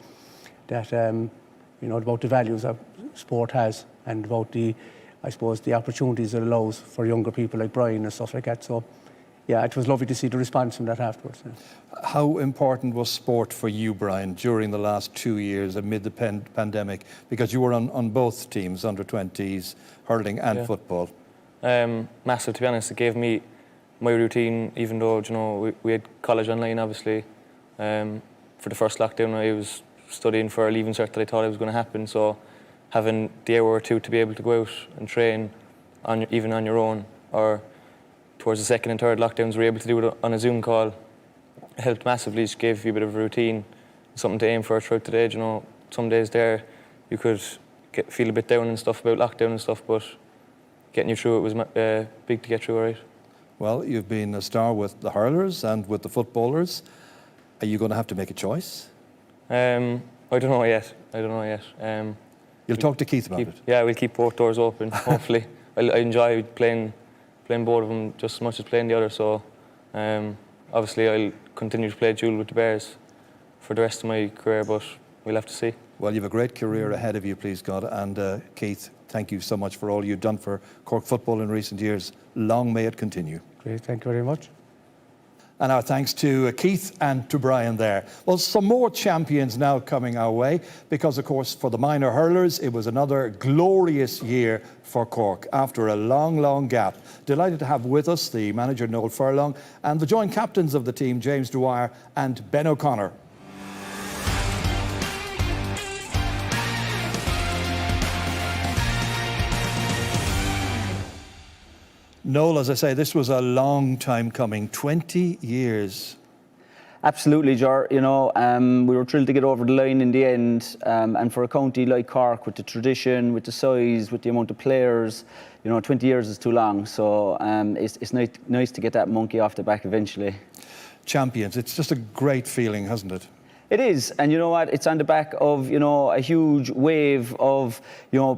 S9: that about the values that sport has, and about the opportunities it allows for younger people like Brian and stuff like that. So, yeah, it was lovely to see the response from that afterwards. Yeah.
S1: How important was sport for you, Brian, during the last 2 years amid the pandemic? Because you were on both teams, under-20s, hurling and football.
S10: Massive, to be honest. It gave me my routine, even though, we had college online, obviously. For the first lockdown, I was studying for a leaving cert that I thought it was going to happen. So having the hour or two to be able to go out and train, even on your own, or towards the second and third lockdowns, we were able to do it on a Zoom call. It helped massively. Just gave you a bit of a routine, something to aim for throughout the day. Some days there you could feel a bit down and stuff about lockdown and stuff, but getting you through it was big to get through, all right.
S1: Well, you've been a star with the hurlers and with the footballers. Are you going to have to make a choice?
S10: I don't know yet.
S1: You'll talk to Keith about it?
S10: Yeah, we'll keep both doors open, hopefully. I enjoy playing both of them just as much as playing the other, so obviously I'll continue to play dual with the Bears for the rest of my career, but we'll have to see.
S1: Well, you have a great career ahead of you, please God, and Keith, thank you so much for all you've done for Cork football in recent years. Long may it continue.
S9: Great, thank you very much.
S1: And our thanks to Keith and to Brian there. Well, some more champions now coming our way, because, of course, for the minor hurlers, it was another glorious year for Cork after a long, long gap. Delighted to have with us the manager, Noel Furlong, and the joint captains of the team, James Dwyer and Ben O'Connor. Noel, as I say, this was a long time coming, 20 years.
S11: Absolutely, Ger. We were thrilled to get over the line in the end. And for a county like Cork, with the tradition, with the size, with the amount of players, 20 years is too long. So it's nice to get that monkey off the back eventually.
S1: Champions, it's just a great feeling, hasn't it?
S11: It is, and you know what? It's on the back of a huge wave of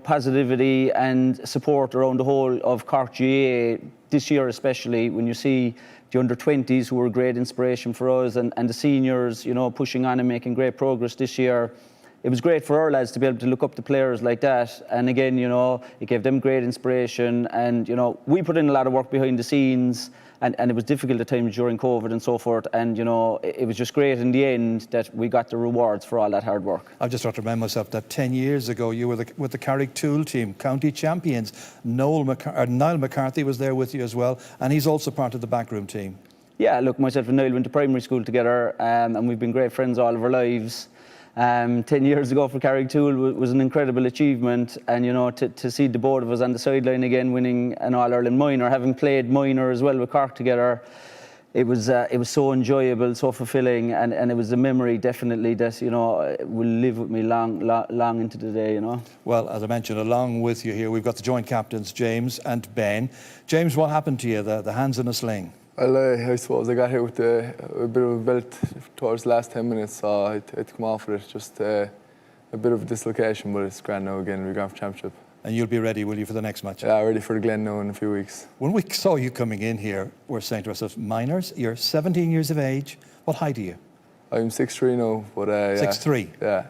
S11: positivity and support around the whole of Cork GAA this year, especially when you see the under-20s who were a great inspiration for us, and the seniors, pushing on and making great progress this year. It was great for our lads to be able to look up to players like that, and again, it gave them great inspiration, and we put in a lot of work behind the scenes. And it was difficult at times during COVID and so forth. And, it was just great in the end that we got the rewards for all that hard work.
S1: I've just got to remind myself that 10 years ago, you were with the Carricktool team, county champions. Niall McCarthy was there with you as well. And he's also part of the backroom team. Yeah, look, myself and Niall went to primary school together. And we've been great friends all of our lives. 10 years ago for Carricktool was an incredible achievement, and to see the both of us on the sideline again winning an All-Ireland minor, having played minor as well with Cork together, it was so enjoyable, so fulfilling, and it was a memory definitely that will live with me long into the day. Well, as I mentioned, along with you here, we've got the joint captains James and Ben. James, what happened to you? The hands in a sling?
S12: Well, I suppose I got hit with a bit of a belt towards the last 10 minutes, so I had to come off with it. Just a bit of a dislocation, but it's grand now again. We're going for championship.
S1: And you'll be ready, will you, for the next match?
S12: Yeah, ready for the Glen now in a few weeks.
S1: When we saw you coming in here, we're saying to ourselves, minors, you're 17 years of age. What height are you?
S12: I'm 6'3" now, but yeah.
S1: 6'3"?
S12: Yeah.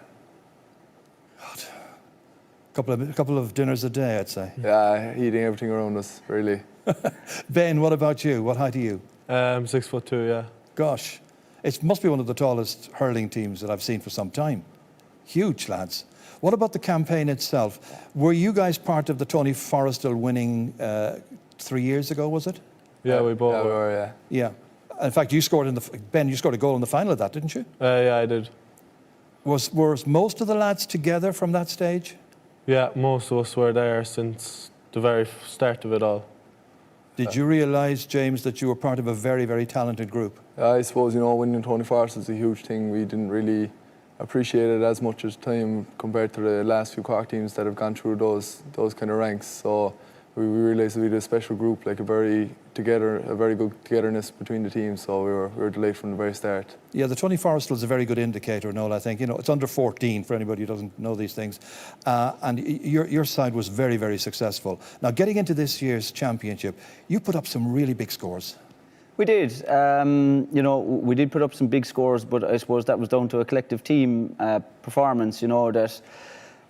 S1: Couple of dinners a day, I'd say.
S12: Yeah, eating everything around us, really.
S1: Ben, what about you? What height are you?
S13: 6'2", yeah.
S1: Gosh, it must be one of the tallest hurling teams that I've seen for some time. Huge lads. What about the campaign itself? Were you guys part of the Tony Forrestal winning 3 years ago, was it?
S13: Yeah, we both
S12: Yeah, we
S13: were.
S12: were, yeah.
S1: Yeah. In fact, you scored Ben, you scored a goal in the final of that, didn't you?
S13: Yeah, I did.
S1: Was most of the lads together from that stage?
S13: Yeah, most of us were there since the very start of it all.
S1: Did you realise, James, that you were part of a very, very talented group?
S12: I suppose, winning Tony Forrestal is a huge thing. We didn't really appreciate it as much as time compared to the last few Cork teams that have gone through those kind of ranks. So we realised we had a special group, like a very good togetherness between the teams. So we were delighted from the very start.
S1: Yeah, the Tony Forrestal is a very good indicator, Noel, I think. It's under 14 for anybody who doesn't know these things. And your side was very, very successful. Now, getting into this year's championship, you put up some really big scores.
S11: We did. We did put up some big scores, but I suppose that was down to a collective team performance, that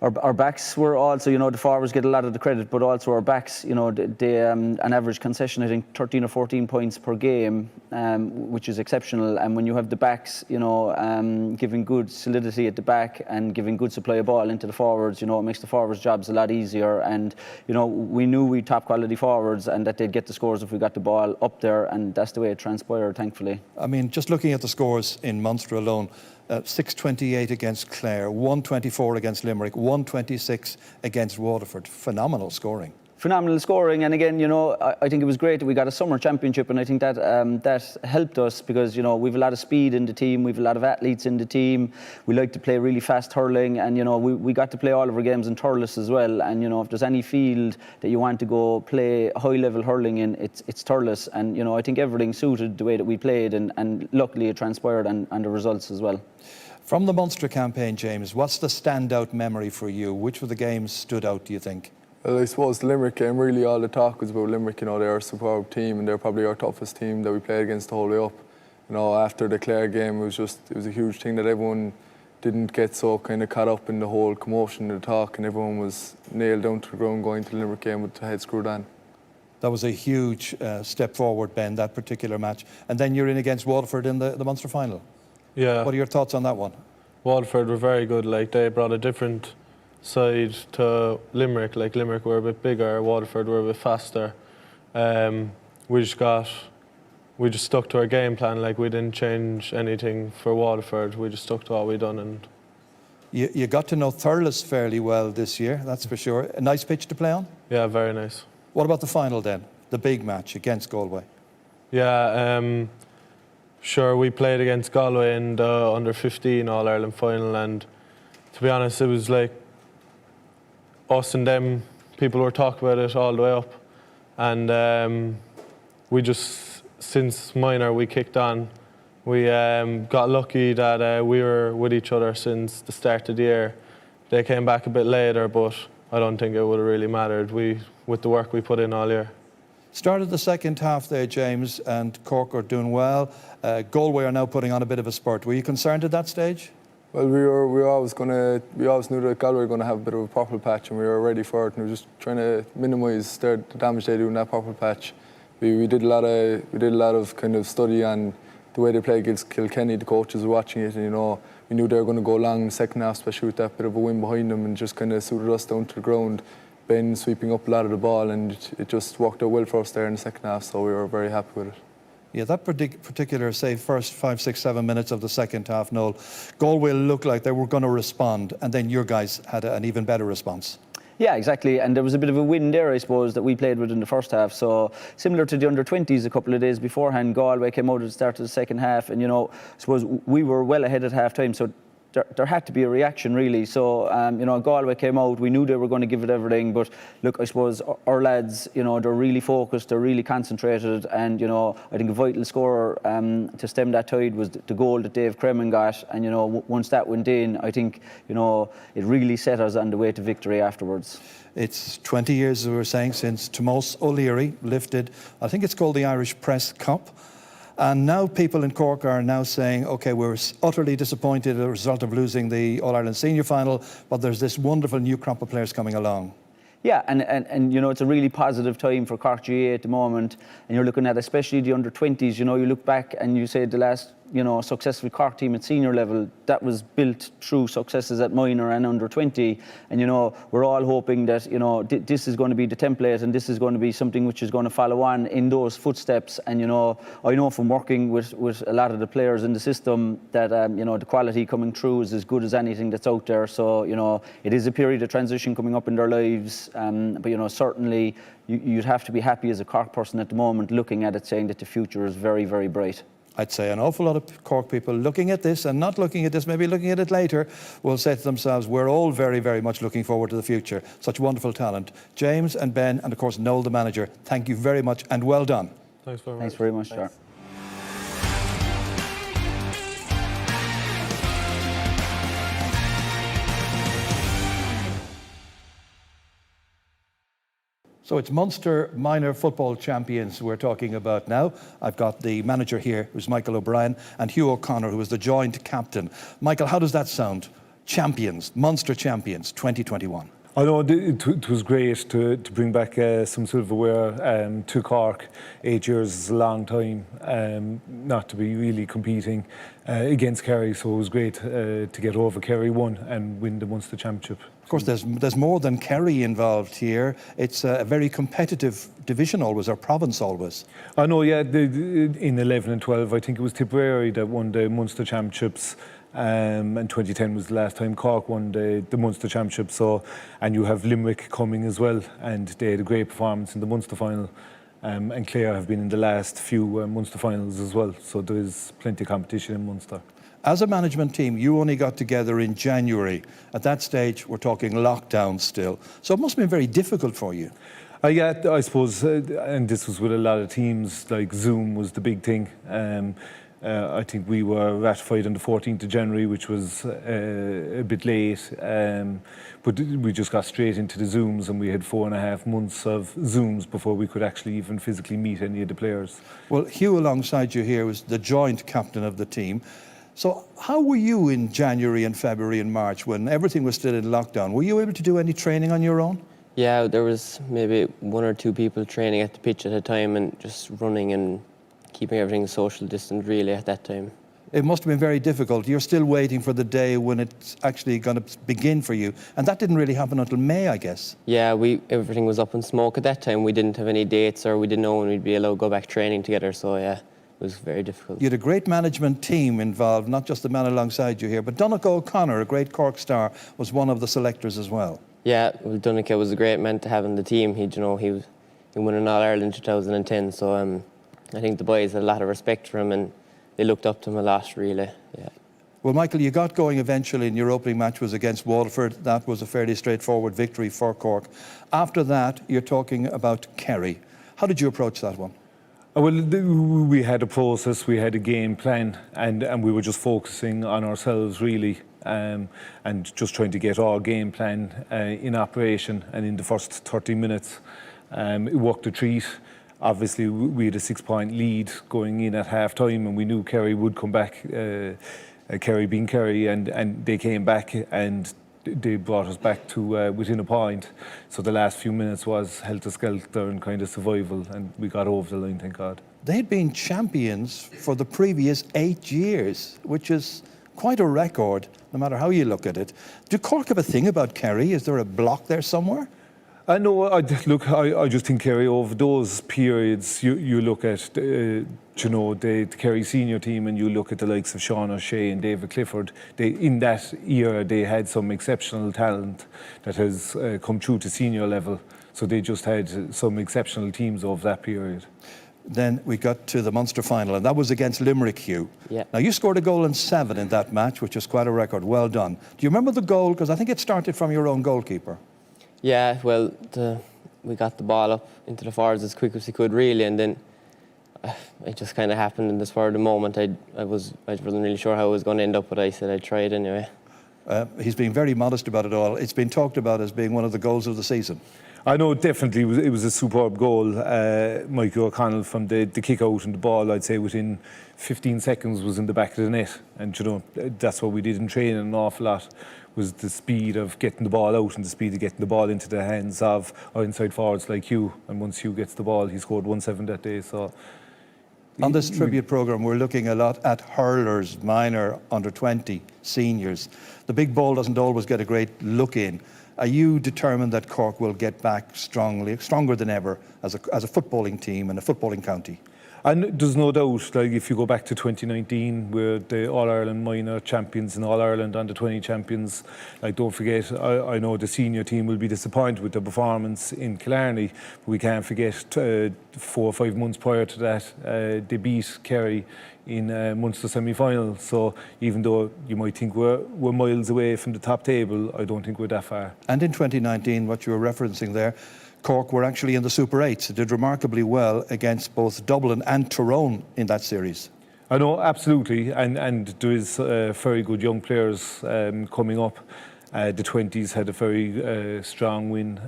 S11: our backs were also, the forwards get a lot of the credit, but also our backs, they an average concession, I think 13 or 14 points per game, which is exceptional. And when you have the backs, giving good solidity at the back and giving good supply of ball into the forwards, it makes the forwards' jobs a lot easier. And, we knew we top quality forwards and that they'd get the scores if we got the ball up there, and that's the way it transpired, thankfully.
S1: I mean, just looking at the scores in Munster alone, 628 against Clare, 124 against Limerick, 126 against Waterford. Phenomenal scoring.
S11: Phenomenal scoring, and again, I think it was great that we got a summer championship, and I think that that helped us because we've a lot of speed in the team, we've a lot of athletes in the team. We like to play really fast hurling, and we got to play all of our games in Thurles as well. And if there's any field that you want to go play high level hurling in, it's Thurles. And I think everything suited the way that we played, and luckily it transpired and the results as well.
S1: From the Munster campaign, James, what's the standout memory for you? Which of the games stood out, do you think?
S12: Well, I suppose the Limerick game, really all the talk was about Limerick. They're a superb team and they're probably our toughest team that we played against the whole way up. After the Clare game, it was a huge thing that everyone didn't get so kind of caught up in the whole commotion and the talk, and everyone was nailed down to the ground going to the Limerick game with the head screwed on.
S1: That was a huge step forward, Ben, that particular match. And then you're in against Waterford in the Munster final.
S13: Yeah.
S1: What are your thoughts on that one?
S13: Waterford were very good. They brought a different side to Limerick. Limerick were a bit bigger, Waterford were a bit faster. We just stuck to our game plan. We didn't change anything for Waterford. We just stuck to what we'd done. And
S1: you got to know Thurles fairly well this year, that's for sure. A nice pitch to play on?
S13: Yeah, very nice.
S1: What about the final then? The big match against Galway?
S13: Yeah, sure, we played against Galway in the under-15 All-Ireland final, and to be honest, it was us and them, people were talking about it all the way up. And we just, since minor, we kicked on. We got lucky that we were with each other since the start of the year. They came back a bit later, but I don't think it would have really mattered with the work we put in all year.
S1: Started the second half there, James, and Cork are doing well. Galway are now putting on a bit of a spurt. Were you concerned at that stage?
S12: Well, we always knew that Galway were going to have a bit of a purple patch, and we were ready for it. And we were just trying to minimise the damage they do in that purple patch. We did a lot of kind of study on the way they play against Kilkenny. The coaches were watching it, and we knew they were going to go long in the second half, especially with that bit of a wind behind them, and just kind of suited us down to the ground. Ben sweeping up a lot of the ball, and it just worked out well for us there in the second half, so we were very happy with it.
S1: Yeah, that particular, say, first 5, 6, 7 minutes of the second half, Noel, Galway looked like they were going to respond, and then your guys had an even better response.
S11: Yeah, exactly. And there was a bit of a win there, I suppose, that we played with in the first half. So similar to the under-20s a couple of days beforehand, Galway came out at the start of the second half, and, I suppose we were well ahead at half-time, so there had to be a reaction, really. So, Galway came out. We knew they were going to give it everything. But, look, I suppose our lads, they're really focused. They're really concentrated. And, I think a vital scorer to stem that tide was the goal that Dave Cremen got. And, once that went in, I think, it really set us on the way to victory afterwards.
S1: It's 20 years, as we were saying, since Tomás O'Leary lifted, I think it's called the Irish Press Cup. And now people in Cork are now saying, OK, we're utterly disappointed as a result of losing the All-Ireland Senior Final, but there's this wonderful new crop of players coming along.
S11: Yeah, and you know, it's a really positive time for Cork GAA at the moment. And you're looking at especially the under-20s, you know, you look back and you say the last, you know, successful Cork team at senior level, that was built through successes at minor and under-20. And, you know, we're all hoping that, you know, this is going to be the template and this is going to be something which is going to follow on in those footsteps. And, you know, I know from working with a lot of the players in the system that, you know, the quality coming through is as good as anything that's out there. So, you know, it is a period of transition coming up in their lives. But, you know, certainly you'd have to be happy as a Cork person at the moment looking at it, saying that the future is very, very bright.
S1: I'd say an awful lot of Cork people looking at this and not looking at this, maybe looking at it later, will say to themselves, we're all very, very much looking forward to the future. Such wonderful talent. James and Ben, and of course Noel, the manager, thank you very much and well done.
S13: Thanks very much.
S11: Thanks very much, Ger.
S1: So it's Munster Minor Football Champions we're talking about now. I've got the manager here, who's Michael O'Brien, and Hugh O'Connor, who is the joint captain. Michael, how does that sound? Champions, Munster Champions 2021.
S14: I know it was great to bring back some silverware to Cork. 8 years is a long time not to be really competing against Kerry, so it was great to get over Kerry 1 and win the Munster Championship.
S1: Of course, there's more than Kerry involved here. It's a very competitive division always, or province always.
S14: I know, yeah, in 11 and 12, I think it was Tipperary that won the Munster Championships. And 2010 was the last time Cork won the Munster Championship. So, and you have Limerick coming as well, and they had a great performance in the Munster final. And Clare have been in the last few Munster finals as well. So there is plenty of competition in Munster.
S1: As a management team, you only got together in January. At that stage, we're talking lockdown still. So it must have been very difficult for you.
S14: Yeah, I suppose, and this was with a lot of teams, like Zoom was the big thing. I think we were ratified on the 14th of January, which was a bit late, but we just got straight into the Zooms, and we had 4.5 months of Zooms before we could actually even physically meet any of the players.
S1: Well, Hugh alongside you here was the joint captain of the team. So how were you in January and February and March when everything was still in lockdown? Were you able to do any training on your own?
S15: Yeah, there was maybe 1 or 2 people training at the pitch at a time and just running and keeping everything social distant really at that time.
S1: It must have been very difficult. You're still waiting for the day when it's actually going to begin for you. And that didn't really happen until May, I guess.
S15: Yeah, everything was up in smoke at that time. We didn't have any dates, or we didn't know when we'd be allowed to go back training together. So yeah, it was very difficult.
S1: You had a great management team involved, not just the man alongside you here, but Donnacha O'Connor, a great Cork star, was one of the selectors as well.
S15: Yeah, well, Donnacha was a great man to have in the team. He won an All-Ireland 2010, so I think the boys had a lot of respect for him and they looked up to him a lot, really. Yeah.
S1: Well, Michael, you got going eventually, and your opening match was against Waterford. That was a fairly straightforward victory for Cork. After that, you're talking about Kerry. How did you approach that one?
S14: Well, we had a process, we had a game plan, and we were just focusing on ourselves, really, and just trying to get our game plan in operation. And in the first 30 minutes, it worked a treat. Obviously, we had a 6-point lead going in at half-time, and we knew Kerry would come back, Kerry being Kerry, and they came back and they brought us back to within a point. So the last few minutes was helter-skelter and kind of survival, and we got over the line, thank God.
S1: They'd been champions for the previous 8 years, which is quite a record, no matter how you look at it. Do Cork have a thing about Kerry? Is there a block there somewhere?
S14: No, I just think Kerry, over those periods, you look at, the Kerry senior team, and you look at the likes of Sean O'Shea and David Clifford. In that year, they had some exceptional talent that has come through to senior level. So they just had some exceptional teams over that period.
S1: Then we got to the Munster final, and that was against Limerick, Hugh.
S15: Yeah.
S1: Now, you scored a goal and 7 in that match, which is quite a record. Well done. Do you remember the goal? Because I think it started from your own goalkeeper.
S15: Yeah, well, we got the ball up into the forwards as quick as we could, really, and then it just kind of happened in the spur of the moment. I wasn't really sure how it was going to end up, but I said I'd try it anyway.
S1: He's been very modest about it all. It's been talked about as being one of the goals of the season.
S14: I know definitely it was a superb goal. Michael O'Connell from the kick out and the ball, I'd say within 15 seconds was in the back of the net. And you know, that's what we did in training an awful lot, was the speed of getting the ball out and the speed of getting the ball into the hands of our inside forwards like Hugh. And once Hugh gets the ball, he scored 1-7 that day. So
S1: on this tribute programme, we're looking a lot at hurlers, minor, under 20, seniors. The big ball doesn't always get a great look in. Are you determined that Cork will get back stronger than ever as a footballing team and a footballing county?
S14: And there's no doubt, like if you go back to 2019, we're the All-Ireland minor champions and All-Ireland under-20 champions. Like, don't forget, I know the senior team will be disappointed with their performance in Killarney, but we can't forget 4 or 5 months prior to that, they beat Kerry in Munster semi-final. So even though you might think we're miles away from the top table, I don't think we're that far.
S1: And in 2019, what you were referencing there, Cork were actually in the Super 8s. It did remarkably well against both Dublin and Tyrone in that series.
S14: I know, absolutely, and there is very good young players coming up. The 20s had a very strong win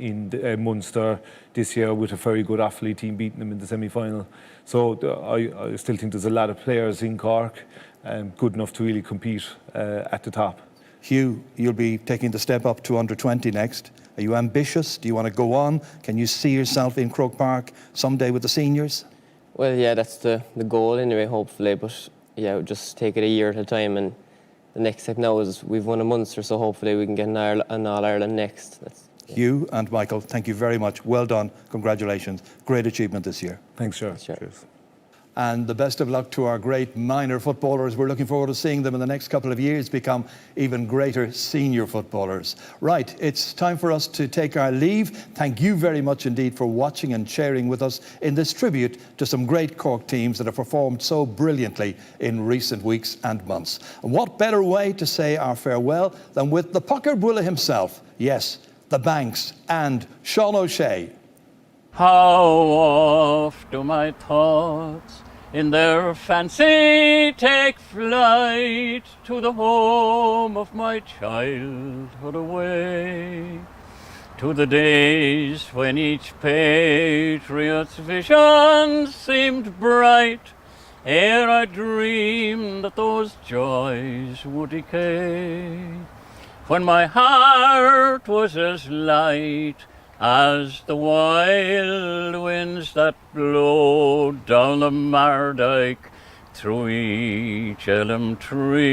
S14: in Munster this year with a very good Offaly team beating them in the semi-final. So I still think there's a lot of players in Cork good enough to really compete at the top.
S1: Hugh, you'll be taking the step up to under 20 next. Are you ambitious? Do you want to go on? Can you see yourself in Croke Park someday with the seniors?
S15: Well, yeah, that's the goal anyway, hopefully. But yeah, we'll just take it a year at a time. And the next step now is we've won a Munster, so hopefully we can get an All-Ireland next.
S1: Hugh and Michael, thank you very much. Well done. Congratulations. Great achievement this year.
S14: Thanks, Ger.
S15: Cheers.
S1: And the best of luck to our great minor footballers. We're looking forward to seeing them in the next couple of years become even greater senior footballers. Right, it's time for us to take our leave. Thank you very much indeed for watching and sharing with us in this tribute to some great Cork teams that have performed so brilliantly in recent weeks and months. And what better way to say our farewell than with the Pucker Bulla himself. Yes, the Banks and Sean O'Shea.
S16: How oft do my thoughts in their fancy take flight to the home of my childhood away, to the days when each patriot's vision seemed bright, ere I dreamed that those joys would decay, when my heart was as light as the wild winds that blow down the Mardyke through each elm tree,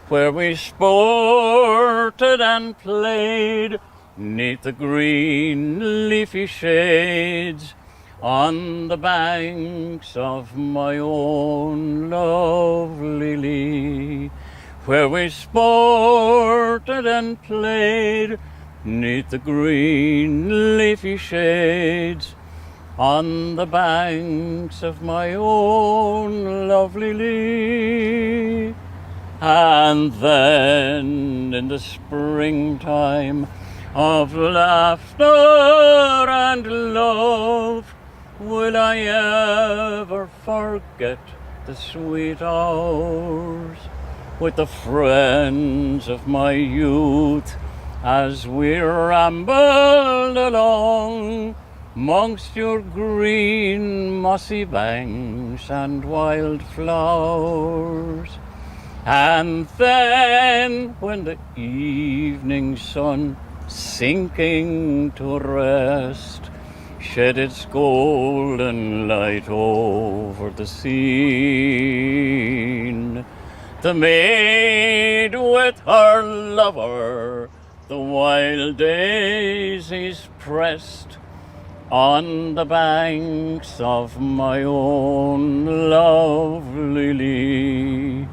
S16: where we sported and played 'neath the green leafy shades on the banks of my own lovely Lee, where we sported and played 'neath the green leafy shades on the banks of my own lovely Lee. And then in the springtime of laughter and love, will I ever forget the sweet hours with the friends of my youth, as we rambled along 'mongst your green mossy banks and wild flowers. And then when the evening sun, sinking to rest, shed its golden light over the scene, the maid with her lover, the wild daisies pressed on the banks of my own lovely Lee.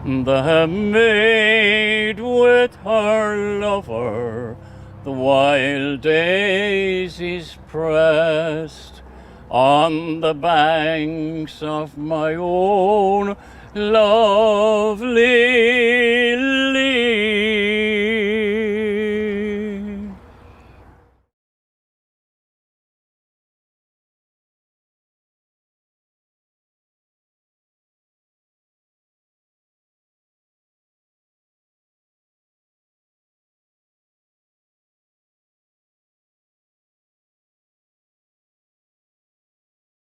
S16: The maid with her lover, the wild daisies pressed on the banks of my own lovely Lee.